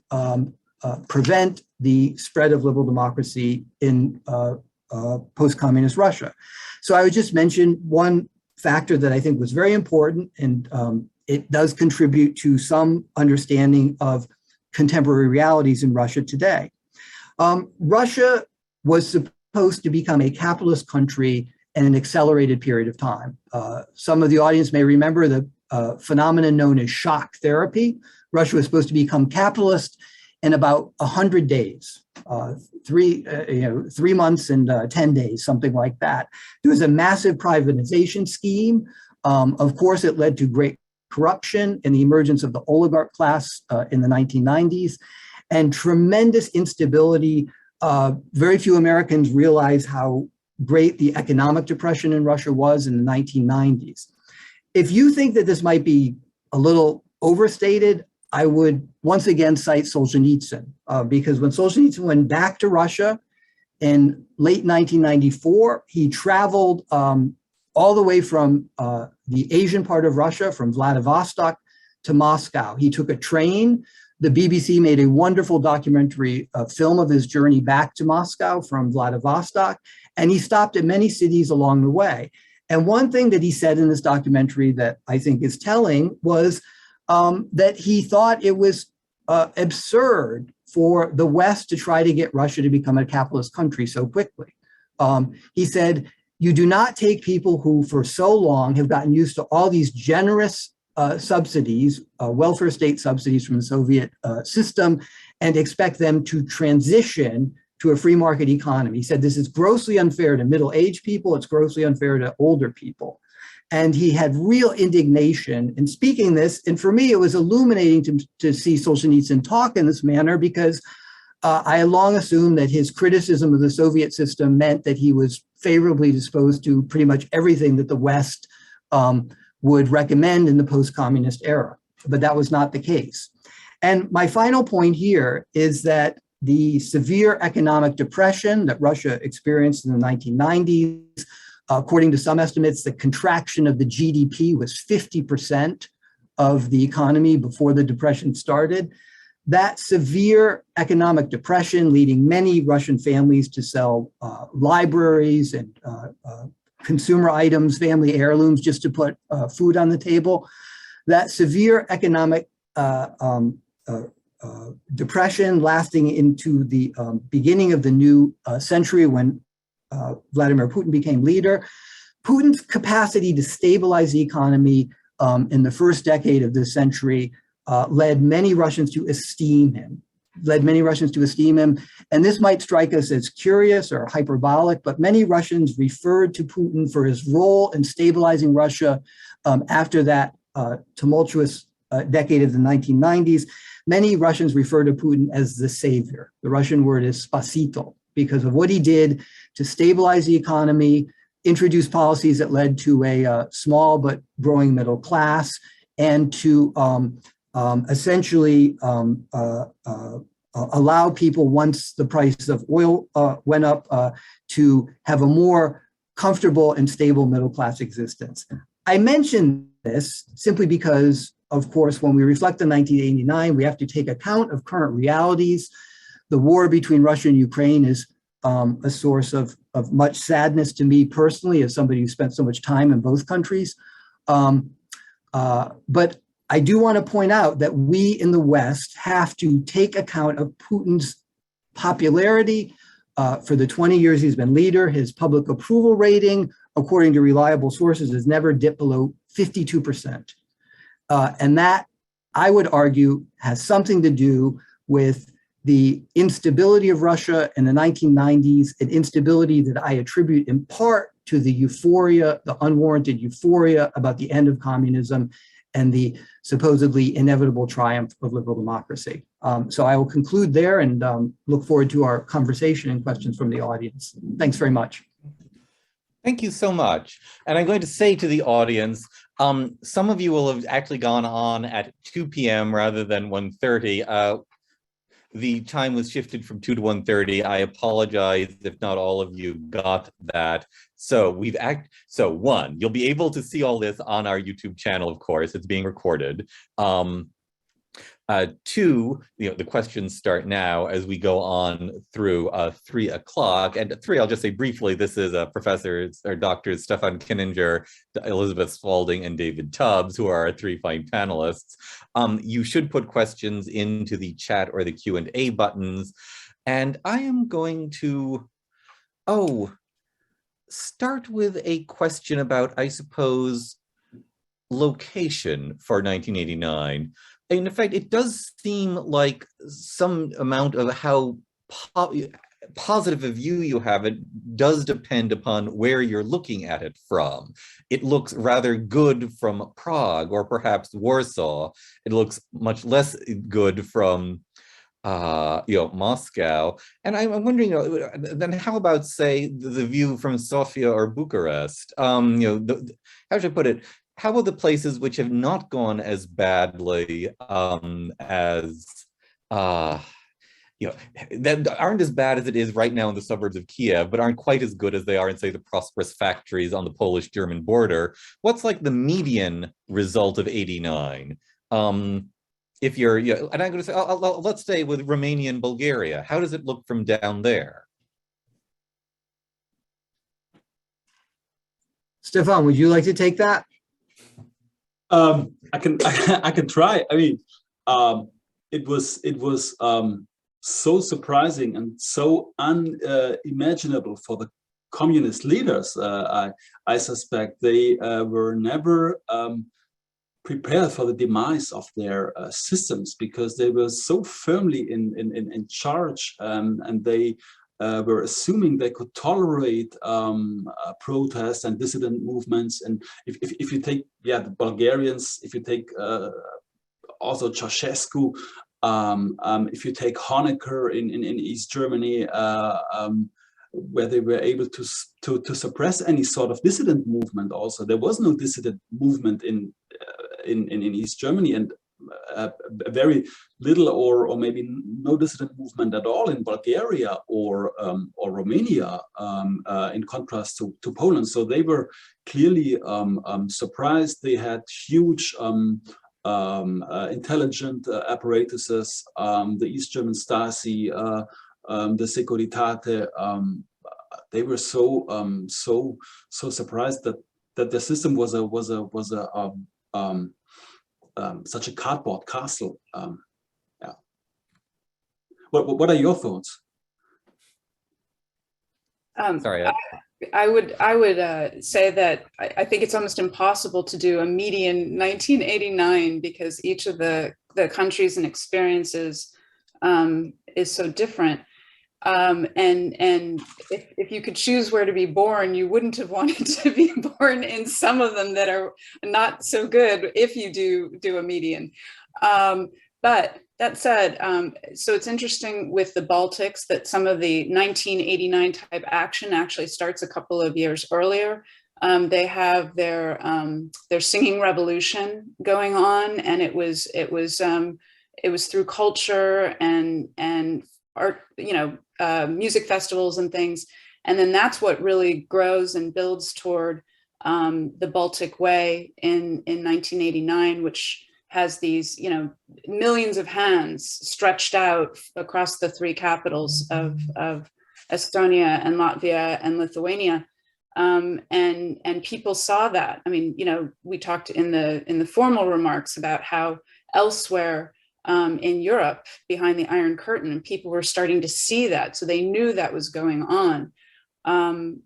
[SPEAKER 4] prevent the spread of liberal democracy in post-communist Russia. So I would just mention one factor that I think was very important, and it does contribute to some understanding of contemporary realities in Russia today. Russia was supposed to become a capitalist country in an accelerated period of time. Some of the audience may remember the phenomenon known as shock therapy. Russia was supposed to become capitalist in about 100 days, 3 months and 10 days, something like that. There was a massive privatization scheme. Of course, it led to great corruption and the emergence of the oligarch class in the 1990s, and tremendous instability. Very few Americans realize how great the economic depression in Russia was in the 1990s. If you think that this might be a little overstated, I would once again cite Solzhenitsyn, because when Solzhenitsyn went back to Russia in late 1994, he traveled all the way from the Asian part of Russia, from Vladivostok to Moscow. He took a train. The BBC made a wonderful documentary film of his journey back to Moscow from Vladivostok, and he stopped at many cities along the way. And one thing that he said in this documentary that I think is telling was that he thought it was absurd for the West to try to get Russia to become a capitalist country so quickly. He said, you do not take people who for so long have gotten used to all these generous subsidies, welfare state subsidies from the Soviet system, and expect them to transition to a free market economy. He said, this is grossly unfair to middle-aged people. It's grossly unfair to older people. And he had real indignation in speaking this. And for me, it was illuminating to see Solzhenitsyn talk in this manner, because I had long assumed that his criticism of the Soviet system meant that he was favorably disposed to pretty much everything that the West would recommend in the post-communist era. But that was not the case. And my final point here is that the severe economic depression that Russia experienced in the 1990s, according to some estimates, the contraction of the GDP was 50% of the economy before the depression started. That severe economic depression, leading many Russian families to sell libraries and consumer items, family heirlooms, just to put food on the table. That severe economic depression lasting into the beginning of the new century when Vladimir Putin became leader. Putin's capacity to stabilize the economy in the first decade of this century led many Russians to esteem him. led many Russians to esteem him. And this might strike us as curious or hyperbolic, but many Russians referred to Putin for his role in stabilizing Russia after that tumultuous decade of the 1990s. Many Russians refer to Putin as the savior. The Russian word is spasito, because of what he did to stabilize the economy, introduce policies that led to a small but growing middle class, and to essentially allow people, once the price of oil went up, to have a more comfortable and stable middle class existence. I mention this simply because, of course, when we reflect on 1989, we have to take account of current realities. The war between Russia and Ukraine is a source of much sadness to me personally, as somebody who spent so much time in both countries. But I do want to point out that we in the West have to take account of Putin's popularity for the 20 years he's been leader. His public approval rating, according to reliable sources, has never dipped below 52%. And that, I would argue, has something to do with the instability of Russia in the 1990s, an instability that I attribute in part to the euphoria, the unwarranted euphoria about the end of communism and the supposedly inevitable triumph of liberal democracy. So I will conclude there and look forward to our conversation and questions from the audience. Thanks very much.
[SPEAKER 1] Thank you so much. And I'm going to say to the audience, some of you will have actually gone on at 2 p.m. rather than 1:30. The time was shifted from 2 to 1:30. I apologize if not all of you got that. So one, you'll be able to see all this on our YouTube channel, of course, it's being recorded. Two, the questions start now as we go on through 3 o'clock. And 3, I'll just say briefly, this is Professors or Doctors Stephan Kieninger, Elizabeth Spalding, and David Tubbs, who are our 3 fine panelists. You should put questions into the chat or the Q&A buttons. And I am going to, start with a question about, I suppose, location for 1989. In fact, it does seem like some amount of how positive a view you have it does depend upon where you're looking at it from. It looks rather good from Prague or perhaps Warsaw. It looks much less good from Moscow. And I'm wondering, then how about, say, the view from Sofia or Bucharest? How should I put it? How about the places which have not gone as badly as, that aren't as bad as it is right now in the suburbs of Kiev, but aren't quite as good as they are in, say, the prosperous factories on the Polish-German border? What's like the median result of 89? If you're, and I'm going to say, let's stay with Romania and Bulgaria. How does it look from down there?
[SPEAKER 4] Stephan, would you like to take that?
[SPEAKER 2] I can try. I mean, it was so surprising and so unimaginable for the communist leaders. I suspect they were never prepared for the demise of their systems, because they were so firmly in charge, and they were assuming they could tolerate protests and dissident movements. And if you take the Bulgarians, if you take also Ceausescu, if you take Honecker in East Germany, where they were able to suppress any sort of dissident movement. Also, there was no dissident movement in East Germany, and very little or maybe no dissident movement at all in Bulgaria or Romania, in contrast to Poland. So they were clearly surprised. They had huge intelligent apparatuses, the East German Stasi, the Securitate. They were so surprised that the system was such a cardboard castle. What are your thoughts?
[SPEAKER 1] Sorry.
[SPEAKER 3] I would say that I think it's almost impossible to do a median 1989, because each of the countries and experiences so different. And if you could choose where to be born, you wouldn't have wanted to be born in some of them that are not so good if you do a median. But that said, so it's interesting with the Baltics that some of the 1989 type action actually starts a couple of years earlier. They have their singing revolution going on, and it was through culture and art, music festivals and things. And then that's what really grows and builds toward the Baltic Way in 1989, which has these, millions of hands stretched out across the three capitals of Estonia and Latvia and Lithuania. And people saw that. I mean, we talked in the formal remarks about how elsewhere in Europe, behind the Iron Curtain, people were starting to see that, so they knew that was going on. And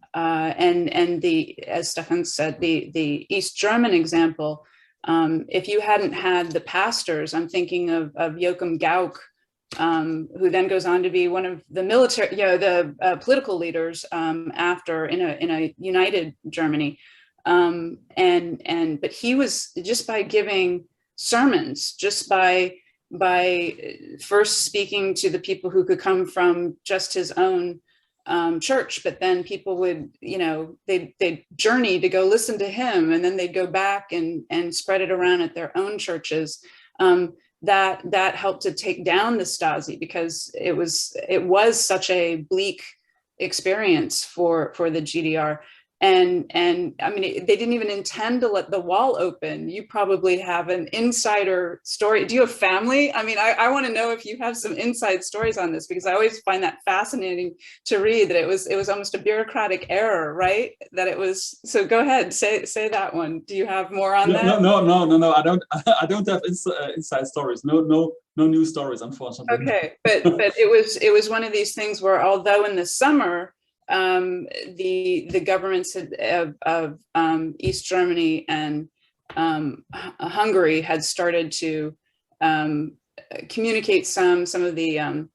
[SPEAKER 3] as Stephan said, the East German example. If you hadn't had the pastors, I'm thinking of Joachim Gauck, who then goes on to be one of the military, political leaders after in a united Germany. But he was, just by giving sermons, just by first speaking to the people who could come from just his own church, but then people would, they'd journey to go listen to him, and then they'd go back and spread it around at their own churches. That helped to take down the Stasi, because it was such a bleak experience for the GDR. And I mean, they didn't even intend to let the wall open. You probably have an insider story. Do you have family? I mean, I want to know if you have some inside stories on this, because I always find that fascinating to read, that it was almost a bureaucratic error, right? That it was. So go ahead, say that one. Do you have more on that?
[SPEAKER 2] No. I don't have inside stories. No news stories, unfortunately.
[SPEAKER 3] Okay, but it was one of these things where, although in the summer, the governments of East Germany and Hungary had started to communicate some of the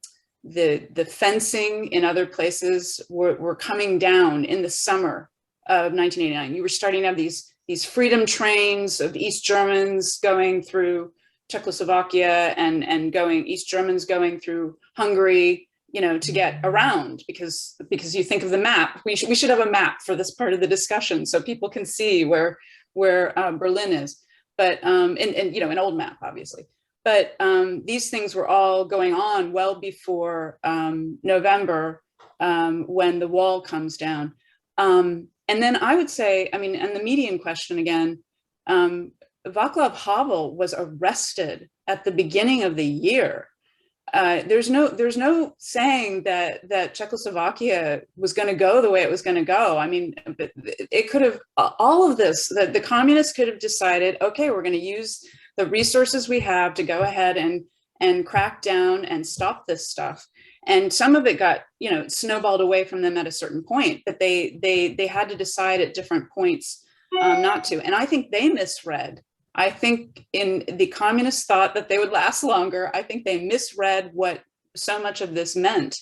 [SPEAKER 3] fencing in other places were coming down in the summer of 1989. You were starting to have these freedom trains of East Germans going through Czechoslovakia and East Germans going through Hungary, to get around, because you think of the map. We should have a map for this part of the discussion so people can see where Berlin is, but an old map, obviously. But these things were all going on well before November, when the wall comes down. And then I would say, I mean, and the median question again, Václav Havel was arrested at the beginning of the year. There's no saying that Czechoslovakia was going to go the way it was going to go. I mean, it could have, all of this, the communists could have decided, okay, we're going to use the resources we have to go ahead and crack down and stop this stuff. And some of it got, snowballed away from them at a certain point, but they had to decide at different points not to. And I think they misread. I think the communists thought that they would last longer. I think they misread what so much of this meant,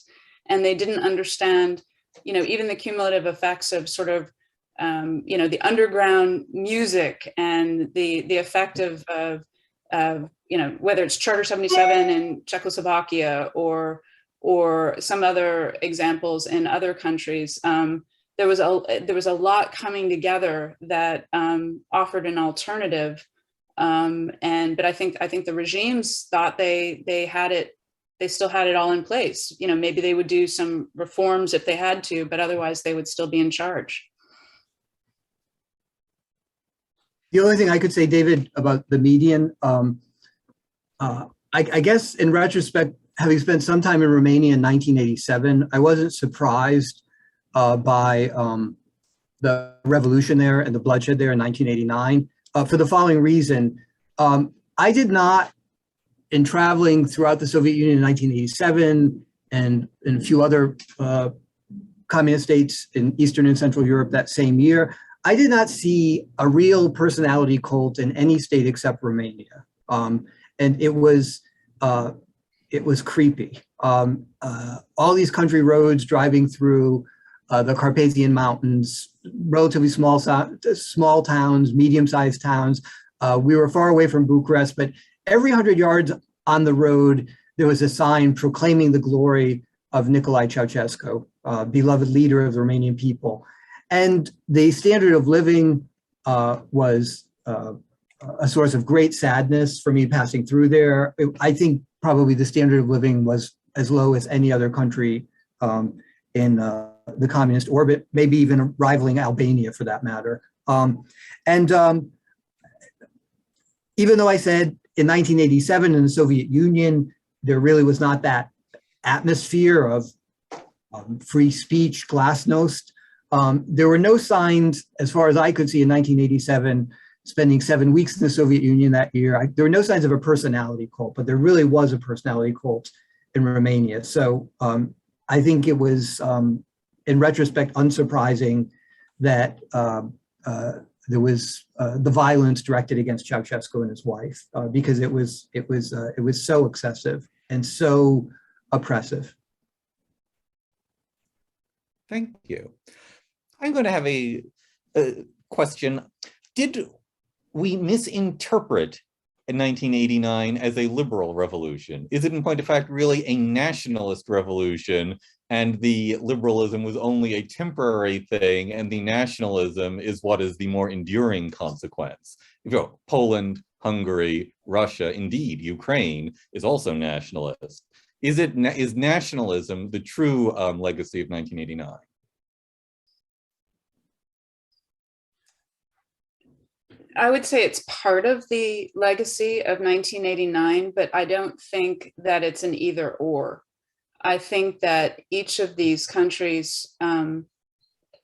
[SPEAKER 3] and they didn't understand, even the cumulative effects of sort of, the underground music and the effect of whether it's Charter 77 in Czechoslovakia or some other examples in other countries. There was a lot coming together that offered an alternative. But I think the regimes thought they still had it all in place. Maybe they would do some reforms if they had to, but otherwise they would still be in charge.
[SPEAKER 4] The only thing I could say, David, about the median, I guess in retrospect, having spent some time in Romania in 1987, I wasn't surprised by the revolution there and the bloodshed there in 1989. For the following reason, I did not, in traveling throughout the Soviet Union in 1987 and in a few other communist states in Eastern and Central Europe that same year, I did not see a real personality cult in any state except Romania. And it was it was creepy. All these country roads driving through the Carpathian Mountains, relatively small towns, medium-sized towns. We were far away from Bucharest, but every 100 yards on the road, there was a sign proclaiming the glory of Nicolae Ceausescu, beloved leader of the Romanian people. And the standard of living was a source of great sadness for me passing through there. I think probably the standard of living was as low as any other country in the communist orbit, maybe even rivaling Albania for that matter. Even though I said in 1987 in the Soviet Union, there really was not that atmosphere of free speech, glasnost, there were no signs, as far as I could see in 1987, spending 7 weeks in the Soviet Union that year, there were no signs of a personality cult, but there really was a personality cult in Romania. So I think it was, in retrospect, unsurprising that there was the violence directed against Ceausescu and his wife, because it was so excessive and so oppressive.
[SPEAKER 1] Thank you. I'm going to have a question. Did we misinterpret in 1989 as a liberal revolution? Is it in point of fact really a nationalist revolution, and the liberalism was only a temporary thing, and the nationalism is what is the more enduring consequence? You know, Poland, Hungary, Russia, indeed, Ukraine is also nationalist. Is nationalism the true legacy of 1989?
[SPEAKER 3] I would say it's part of the legacy of 1989, but I don't think that it's an either or. I think that each of these countries,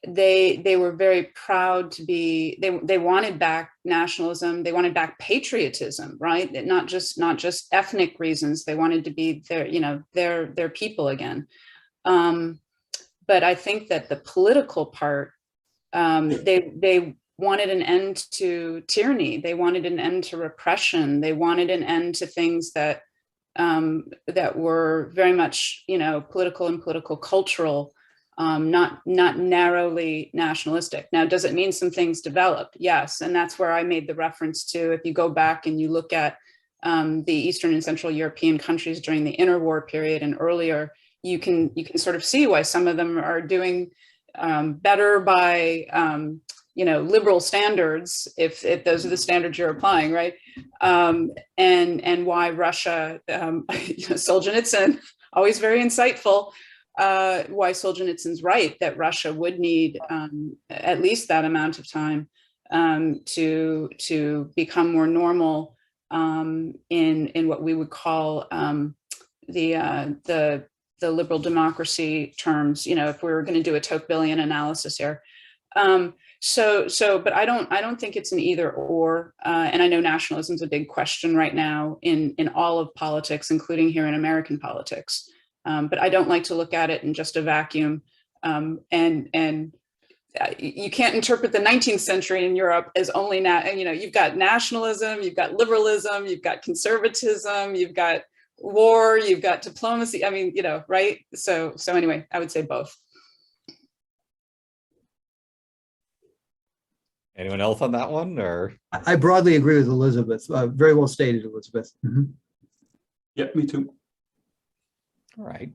[SPEAKER 3] they were very proud to be, they wanted back nationalism, they wanted back patriotism, right? Not just ethnic reasons. They wanted to be their people again. But I think that the political part, they wanted an end to tyranny. They wanted an end to repression. They wanted an end to things that that were very much, political and political cultural, not narrowly nationalistic. Now, does it mean some things developed? Yes, and that's where I made the reference to, if you go back and you look at the Eastern and Central European countries during the interwar period and earlier, you can sort of see why some of them are doing better by liberal standards, if those are the standards you're applying, right? And why Russia, Solzhenitsyn, always very insightful, why Solzhenitsyn's right that Russia would need at least that amount of time to become more normal in what we would call the liberal democracy terms, if we were going to do a Tocquevillian analysis here. But I don't think it's an either or, and I know nationalism is a big question right now in all of politics, including here in American politics. But I don't like to look at it in just a vacuum. And you can't interpret the 19th century in Europe as only you've got nationalism, you've got liberalism, you've got conservatism, you've got war, you've got diplomacy. I mean, right? So anyway, I would say both.
[SPEAKER 1] Anyone else on that one, or?
[SPEAKER 4] I broadly agree with Elizabeth. Very well stated, Elizabeth. Mm-hmm.
[SPEAKER 2] Yeah, me too.
[SPEAKER 1] All right.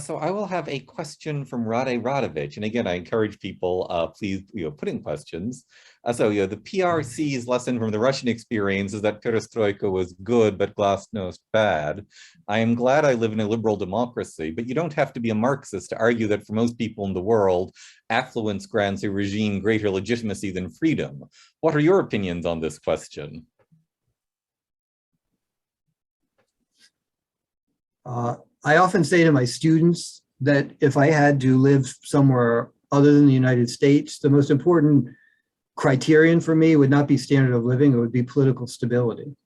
[SPEAKER 1] So I will have a question from Rade Radovich. And again, I encourage people, please, put in questions. The PRC's lesson from the Russian experience is that perestroika was good, but glasnost bad. I am glad I live in a liberal democracy, but you don't have to be a Marxist to argue that for most people in the world, affluence grants a regime greater legitimacy than freedom. What are your opinions on this question?
[SPEAKER 4] I often say to my students that if I had to live somewhere other than the United States, the most important criterion for me would not be standard of living, it would be political stability.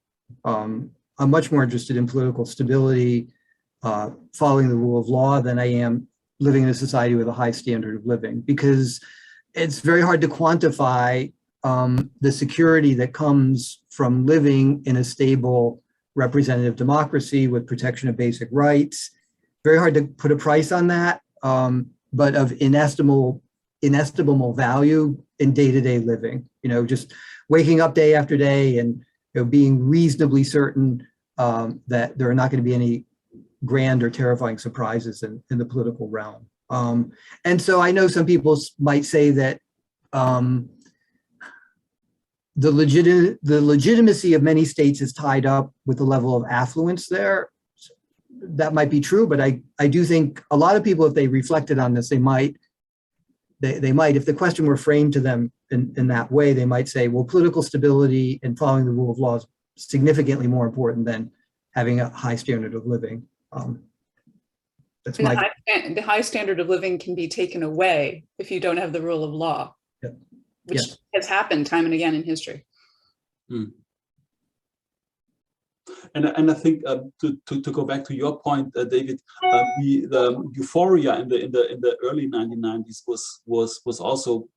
[SPEAKER 4] I'm much more interested in political stability, following the rule of law, than I am living in a society with a high standard of living, because it's very hard to quantify the security that comes from living in a stable representative democracy with protection of basic rights. Very hard to put a price on that, but of inestimable value in day-to-day living. Just waking up day after day and being reasonably certain that there are not going to be any grand or terrifying surprises in the political realm. And so I know some people might say that the legitimacy of many states is tied up with the level of affluence there. That might be true, but I do think a lot of people, if they reflected on this, they might, if the question were framed to them in that way, they might say, well, political stability and following the rule of law is significantly more important than having a high standard of living. That's
[SPEAKER 3] the high standard of living can be taken away if you don't have the rule of law, which has happened time and again in history.
[SPEAKER 2] And I think to go back to your point, David, the euphoria in the early 1990s was also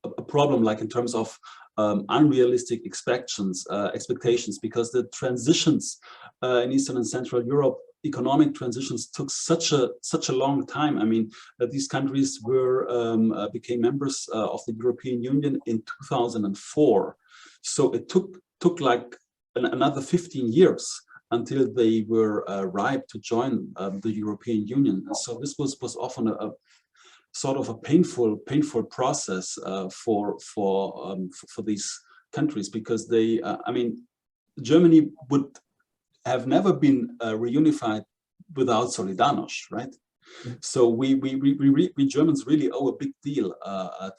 [SPEAKER 2] a problem, like in terms of unrealistic expectations, because the transitions in Eastern and Central Europe, economic transitions, took such a long time. I mean, these countries became members of the European Union in 2004, so it took like another 15 years until they were ripe to join the European Union. And so this was often a sort of a painful process for these countries, because they, I mean, Germany would have never been reunified without Solidarność, right? So we Germans really owe a big deal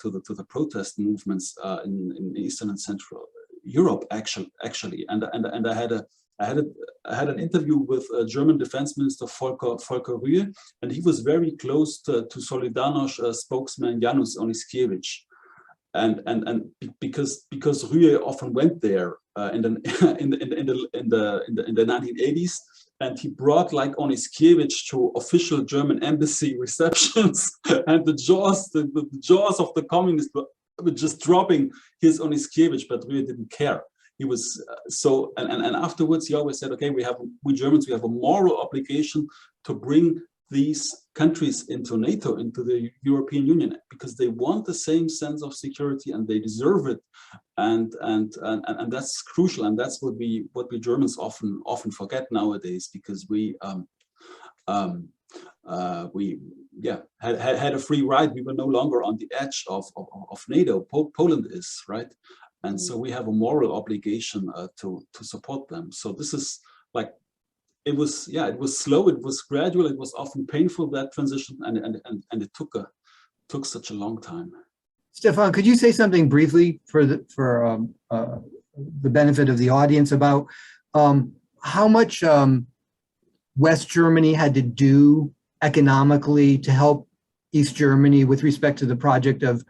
[SPEAKER 2] to the protest movements in Eastern and Central Europe, actually. And I had an interview with German Defense Minister Volker Rühe, and he was very close to Solidarność spokesman Janusz Oniskiewicz, and because Rühe often went there in the 1980s, and he brought like Oniskiewicz to official German embassy receptions, and the jaws of the communists were just dropping his Oniskiewicz, but Rühe didn't care. He was and afterwards he always said, okay, we Germans, we have a moral obligation to bring these countries into NATO, into the European Union, because they want the same sense of security and they deserve it, and that's crucial, and that's what we Germans often forget nowadays, because we had a free ride. We were no longer on the edge of NATO. Poland is, right? And so we have a moral obligation to support them. So this is like, it was slow, it was gradual, it was often painful, that transition, and it took such a long time.
[SPEAKER 4] Stephan, could you say something briefly for the benefit of the audience about how much West Germany had to do economically to help East Germany with respect to the project of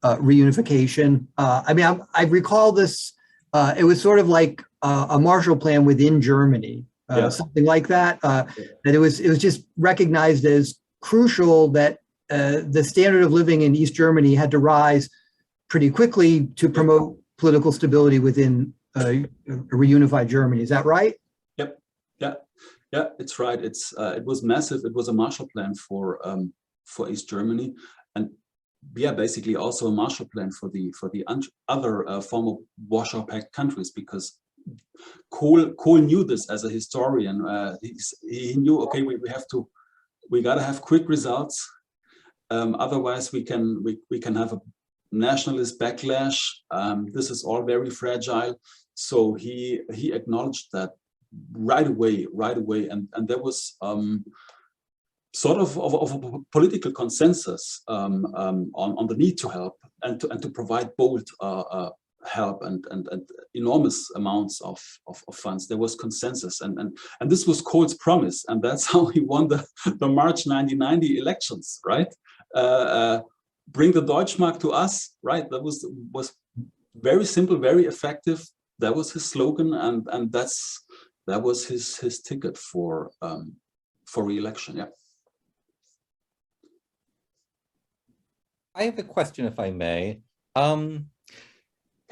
[SPEAKER 4] reunification? I mean, I recall this, it was sort of like a Marshall Plan within Germany, something like that, that it was just recognized as crucial that the standard of living in East Germany had to rise pretty quickly to promote political stability within a reunified Germany. Is that right?
[SPEAKER 2] Yep. Yeah, it's right. It was massive. It was a Marshall Plan for East Germany, and basically also a Marshall Plan for the other former Warsaw Pact countries, because Kohl knew this as a historian. He knew, okay, we gotta have quick results, otherwise we can have a nationalist backlash. This is all very fragile. So he acknowledged that right away, and there was sort of a political consensus on the need to help and to provide bold help and enormous amounts of funds. There was consensus, and this was Kohl's promise, and that's how he won the March 1990 elections, right? Bring the Deutschmark to us, right? That was very simple, very effective. That was his slogan, and that was his ticket for re-election. Yeah.
[SPEAKER 1] I have a question, if I may.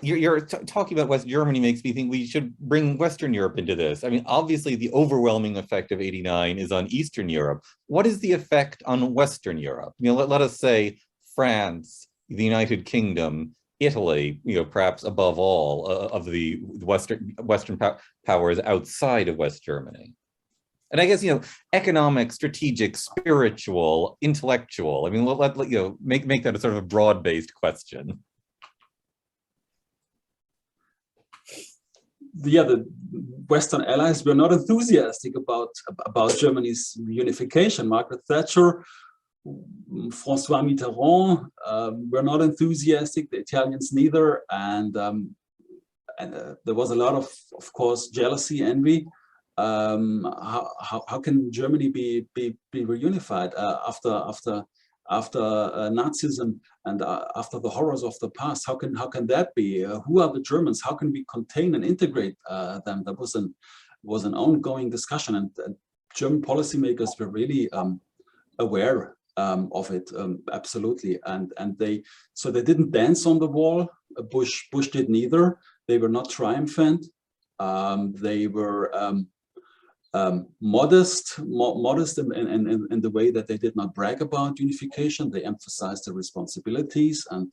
[SPEAKER 1] you're talking about West Germany makes me think we should bring Western Europe into this. I mean, obviously the overwhelming effect of 89 is on Eastern Europe. What is the effect on Western Europe? You know, let us say France, the United Kingdom, Italy, you know, perhaps above all of the Western powers outside of West Germany. And I guess, you know, economic, strategic, spiritual, intellectual. I mean, let you know, make that a sort of a broad-based question.
[SPEAKER 2] Yeah, the Western allies were not enthusiastic about Germany's unification. Margaret Thatcher, François Mitterrand were not enthusiastic. The Italians neither, and there was a lot of course, jealousy, envy. How can Germany be reunified after Nazism and after the horrors of the past? How can that be? Who are the Germans? How can we contain and integrate them? That was an ongoing discussion, and German policymakers were really aware of it, absolutely, and they didn't dance on the wall. Bush did neither. They were not triumphant. They were modest in the way that they did not brag about unification. They emphasized the responsibilities and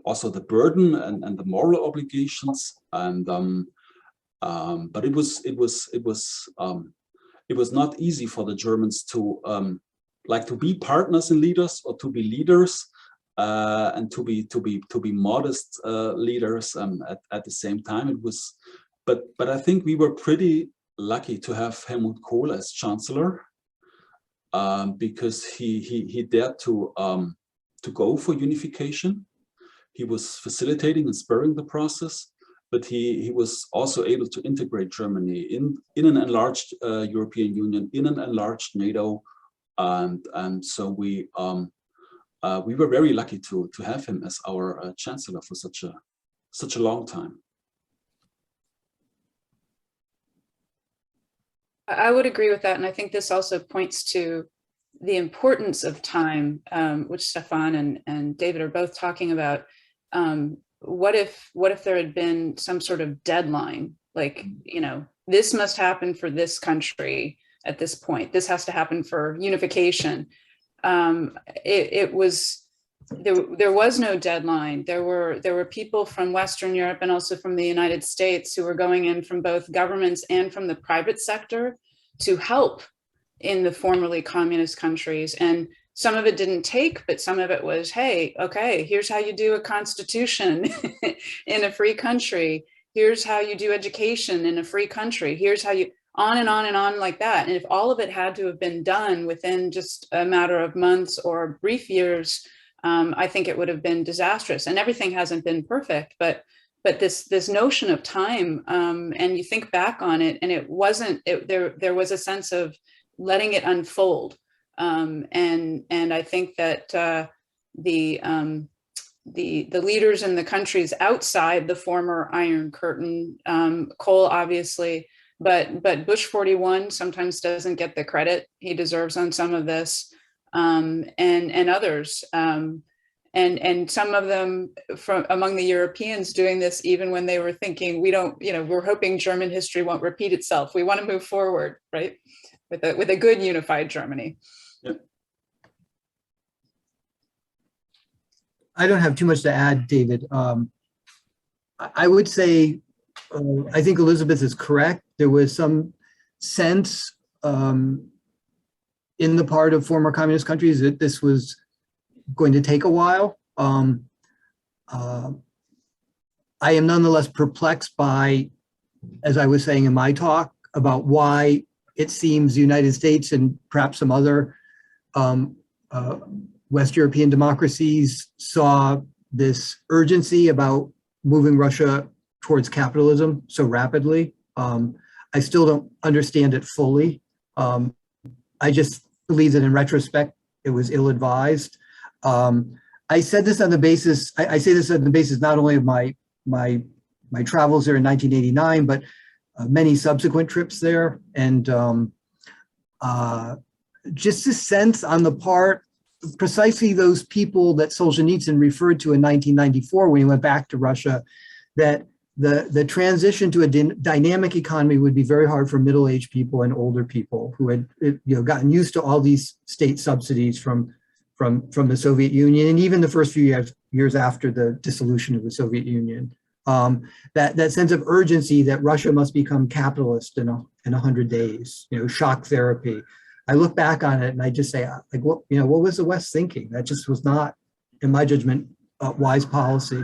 [SPEAKER 2] also the burden and the moral obligations. And but it was not easy for the Germans to to be partners and leaders, or to be leaders and to be modest leaders at the same time. It was. But I think we were pretty lucky to have Helmut Kohl as chancellor, because he dared to go for unification. He was facilitating and spurring the process, but he was also able to integrate Germany in an enlarged European Union, in an enlarged NATO, and so we were very lucky to have him as our chancellor for such a long time.
[SPEAKER 3] I would agree with that. And I think this also points to the importance of time, which Stephan and David are both talking about. What if there had been some sort of deadline, like, you know, this must happen for this country at this point. This has to happen for unification. There was no deadline. There were people from Western Europe and also from the United States who were going in from both governments and from the private sector to help in the formerly communist countries. And some of it didn't take, but some of it was, hey, okay, here's how you do a constitution in a free country. Here's how you do education in a free country. Here's how you, on and on and on like that. And if all of it had to have been done within just a matter of months or brief years, I think it would have been disastrous. And everything hasn't been perfect, but this notion of time, and you think back on it, and it wasn't, there was a sense of letting it unfold. And I think that the leaders in the countries outside the former Iron Curtain, Kohl obviously, but Bush 41 sometimes doesn't get the credit he deserves on some of this, and others, and some of them from among the Europeans doing this even when they were thinking, we don't, you know, we're hoping German history won't repeat itself. We want to move forward, right, with a good unified Germany.
[SPEAKER 2] Yep.
[SPEAKER 4] I don't have too much to add, David. I would say, I think Elizabeth is correct. There was some sense in the part of former communist countries that this was going to take a while. I am nonetheless perplexed by, as I was saying in my talk, about why it seems the United States and perhaps some other West European democracies saw this urgency about moving Russia towards capitalism so rapidly. I still don't understand it fully. I just believe that in retrospect, it was ill-advised. I said this on the basis, I say this on the basis not only of my travels there in 1989, but many subsequent trips there. And just a sense on the part precisely those people that Solzhenitsyn referred to in 1994 when he went back to Russia, that the transition to a dynamic economy would be very hard for middle-aged people and older people who had gotten used to all these state subsidies from the Soviet Union, and even the first few years after the dissolution of the Soviet Union. That sense of urgency that Russia must become capitalist in 100 days, shock therapy. I look back on it and I just say, like, what was the West thinking? That just was not, in my judgment, wise policy.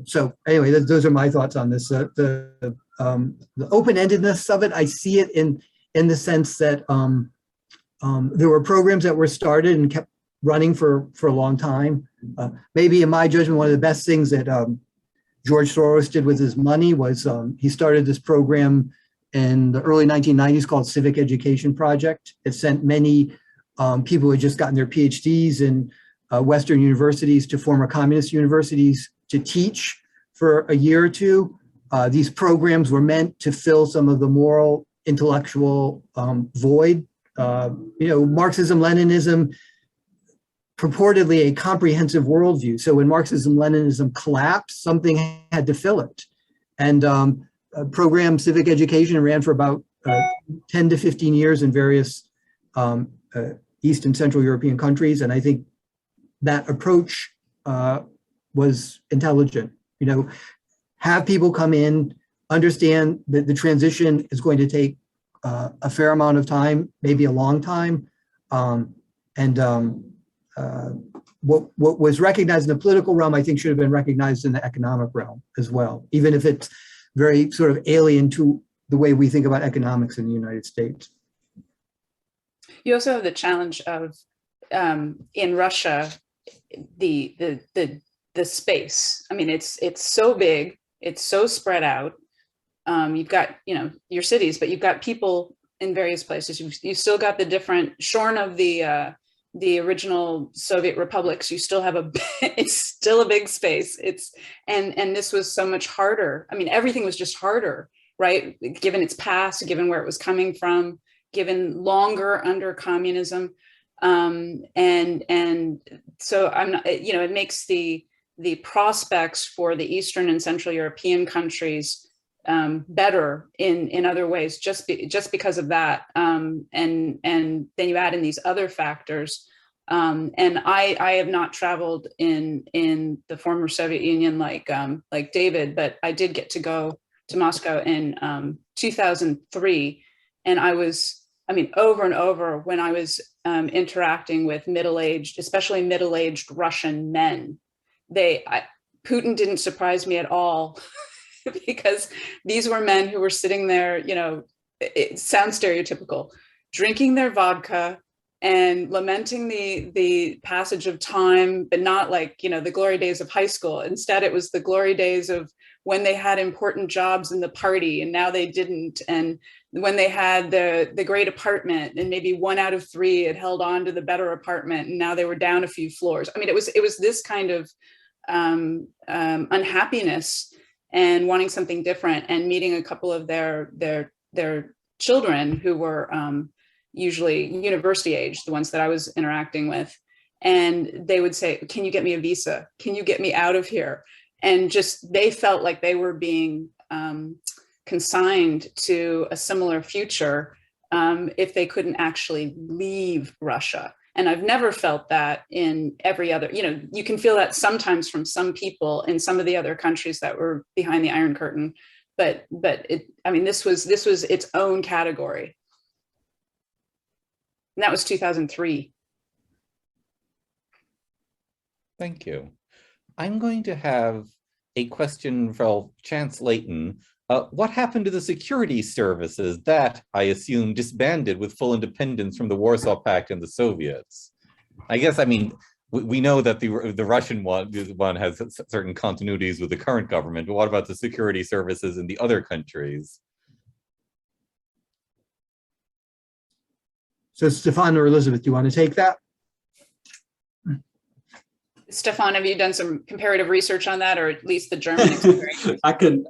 [SPEAKER 4] So anyway, those are my thoughts on this. The open-endedness of it, I see it in the sense that there were programs that were started and kept running for a long time. Maybe in my judgment, one of the best things that George Soros did with his money was he started this program in the early 1990s called Civic Education Project. It sent many people who had just gotten their PhDs in Western universities to former communist universities to teach for a year or two. These programs were meant to fill some of the moral, intellectual void. Marxism, Leninism, purportedly a comprehensive worldview. So when Marxism, Leninism collapsed, something had to fill it. And program Civic Education ran for about 10 to 15 years in various East and Central European countries. And I think that approach was intelligent. Have people come in, understand that the transition is going to take a fair amount of time, maybe a long time. What was recognized in the political realm, I think, should have been recognized in the economic realm as well, even if it's very sort of alien to the way we think about economics in the United States.
[SPEAKER 3] You also have the challenge of in Russia, the space. I mean, it's so big, it's so spread out. You've got your cities, but you've got people in various places. You've still got the different, shorn of the original Soviet republics. You still have it's still a big space. And this was so much harder. I mean, everything was just harder, right? Given its past, given where it was coming from, given longer under communism. And so I'm not, it makes the prospects for the Eastern and Central European countries better in other ways, just because of that. And then you add in these other factors. And I have not traveled in the former Soviet Union like David, but I did get to go to Moscow in 2003. And over and over when I was interacting with especially middle-aged Russian men, Putin didn't surprise me at all. Because these were men who were sitting there, it sounds stereotypical, drinking their vodka and lamenting the passage of time, but not like, the glory days of high school. Instead, it was the glory days of when they had important jobs in the party and now they didn't. And when they had the great apartment and maybe 1 out of 3 had held on to the better apartment and now they were down a few floors. I mean, it was this kind of unhappiness and wanting something different, and meeting a couple of their children who were usually university age, the ones that I was interacting with. And they would say, can you get me a visa? Can you get me out of here? And just, they felt like they were being consigned to a similar future if they couldn't actually leave Russia. And I've never felt that in every other, you can feel that sometimes from some people in some of the other countries that were behind the Iron Curtain, but this was its own category. And that was 2003.
[SPEAKER 1] Thank you. I'm going to have a question for Chance Layton. What happened to the security services that, I assume, disbanded with full independence from the Warsaw Pact and the Soviets? I guess, we know that the Russian one has certain continuities with the current government, but what about the security services in the other countries?
[SPEAKER 4] So Stephan or Elizabeth, do you want to take that?
[SPEAKER 3] Stephan, have you done some comparative research on that, or at least the German experience?
[SPEAKER 2] I can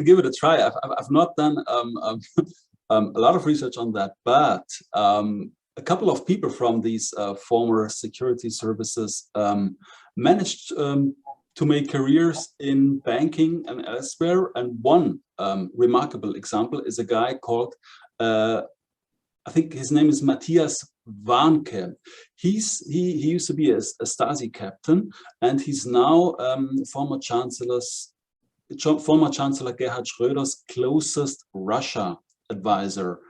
[SPEAKER 2] give it a try. I've not done a lot of research on that, but a couple of people from these former security services managed to make careers in banking and elsewhere. And one remarkable example is a guy called, I think his name is Matthias Warnke. He used to be a Stasi captain, and he's now former Chancellor Gerhard Schröder's closest Russia advisor.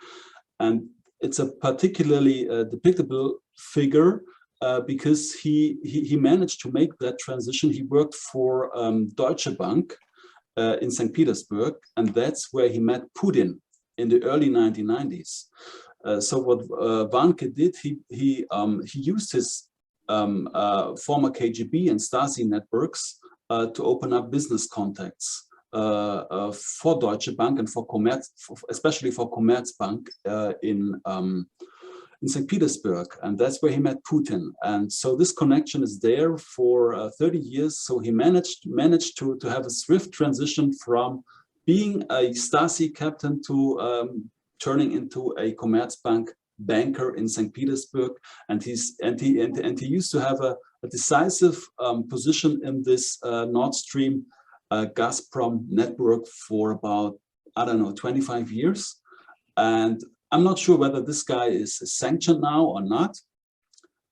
[SPEAKER 2] And it's a particularly depictable figure because he managed to make that transition. He worked for Deutsche Bank in St. Petersburg, and that's where he met Putin in the early 1990s. So what Warnke did, he used his former KGB and Stasi networks to open up business contacts for Deutsche Bank and for especially for Commerzbank in St. Petersburg, and that's where he met Putin. And so this connection is there for 30 years. So he managed to have a swift transition from being a Stasi captain to turning into a Commerzbank banker in St. Petersburg, and he used to have a decisive position in this Nord Stream Gazprom network for about, I don't know, 25 years. And I'm not sure whether this guy is sanctioned now or not,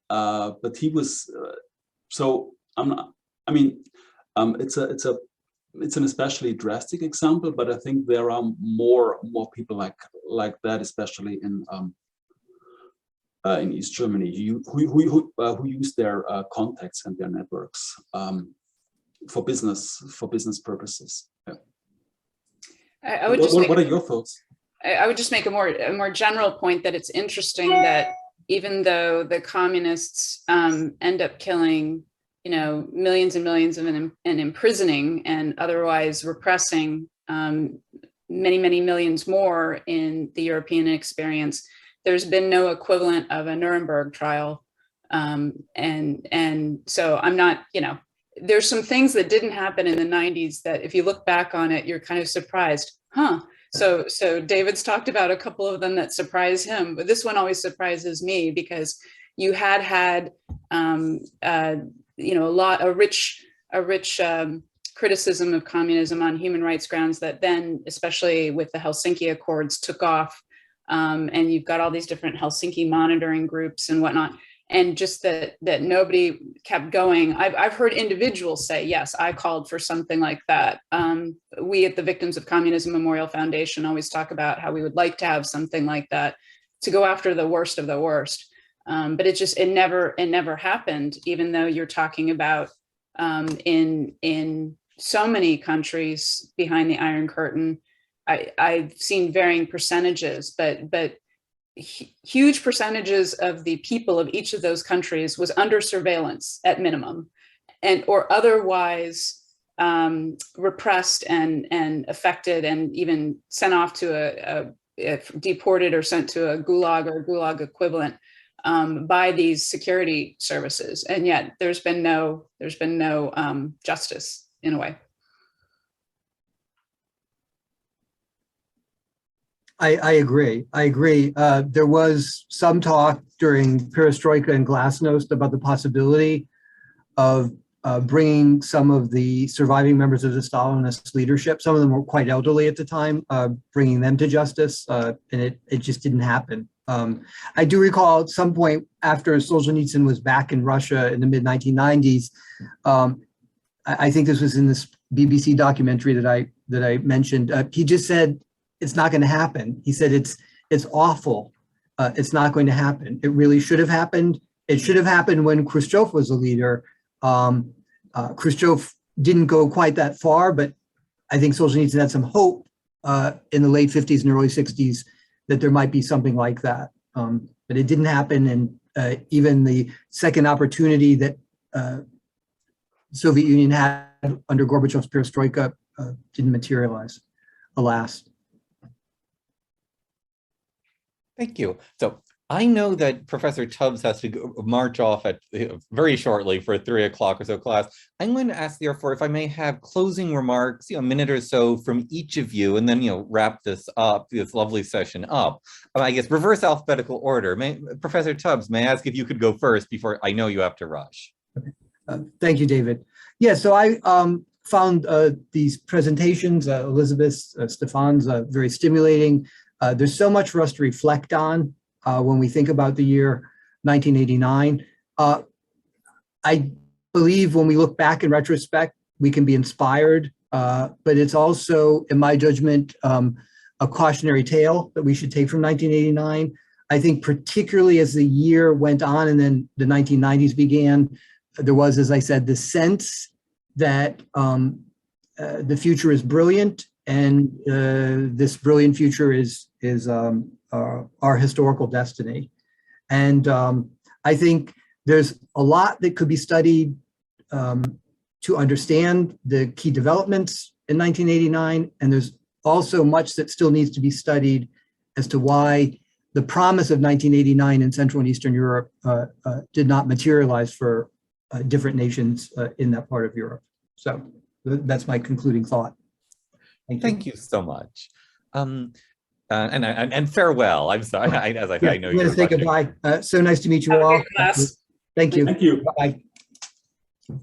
[SPEAKER 2] but he was. So I'm not. I mean, it's an especially drastic example, but I think there are more people like that, especially in East Germany, who use their contacts and their networks for business purposes. Yeah.
[SPEAKER 3] I would just
[SPEAKER 2] what are your thoughts?
[SPEAKER 3] I would just make a more general point that it's interesting that even though the communists end up killing, millions and millions and imprisoning and otherwise repressing many, many millions more in the European experience, there's been no equivalent of a Nuremberg trial. And so I'm not, there's some things that didn't happen in the 90s that if you look back on it, you're kind of surprised, huh? So David's talked about a couple of them that surprise him, but this one always surprises me because you had a rich criticism of communism on human rights grounds that then, especially with the Helsinki Accords, took off, and you've got all these different Helsinki monitoring groups and whatnot. And just that nobody kept going. I've heard individuals say, yes, I called for something like that. We at the Victims of Communism Memorial Foundation always talk about how we would like to have something like that to go after the worst of the worst. But it never happened, even though you're talking about in so many countries behind the Iron Curtain. I've seen varying percentages, but huge percentages of the people of each of those countries was under surveillance at minimum, or otherwise repressed and affected and even sent off to deported or sent to a gulag or gulag equivalent by these security services. And yet there's been no justice in a way.
[SPEAKER 4] I agree. There was some talk during Perestroika and Glasnost about the possibility of bringing some of the surviving members of the Stalinist leadership. Some of them were quite elderly at the time, bringing them to justice, and it just didn't happen. I do recall at some point after Solzhenitsyn was back in Russia in the mid-1990s, I think this was in this BBC documentary that I mentioned. He just said, it's not going to happen. He said, it's awful. It's not going to happen. It really should have happened. It should have happened when Khrushchev was the leader. Khrushchev didn't go quite that far, but I think Solzhenitsyn had some hope in the late 50s and early 60s that there might be something like that. But it didn't happen. And even the second opportunity that the Soviet Union had under Gorbachev's perestroika didn't materialize, alas.
[SPEAKER 1] Thank you. So I know that Professor Tubbs has to go, march off at very shortly for a 3 o'clock or so class. I'm going to ask, therefore, if I may have closing remarks, a minute or so from each of you, and then, wrap this up, this lovely session up. I guess reverse alphabetical order. Professor Tubbs, may I ask if you could go first before I know you have to rush?
[SPEAKER 4] Thank you, David. Yeah, so I found these presentations, Elizabeth's, Stephan's, very stimulating. There's so much for us to reflect on when we think about the year 1989. I believe when we look back in retrospect, we can be inspired, but it's also, in my judgment, a cautionary tale that we should take from 1989. I think particularly as the year went on and then the 1990s began, there was, as I said, the sense that the future is brilliant, and this brilliant future is our historical destiny. And I think there's a lot that could be studied to understand the key developments in 1989, and there's also much that still needs to be studied as to why the promise of 1989 in Central and Eastern Europe did not materialize for different nations in that part of Europe. So that's my concluding thought.
[SPEAKER 1] Thank you so much. And farewell. I'm sorry. I know
[SPEAKER 4] I'm going to say goodbye. So nice to meet you all.
[SPEAKER 3] Class.
[SPEAKER 4] Thank you.
[SPEAKER 2] Thank you.
[SPEAKER 4] Bye.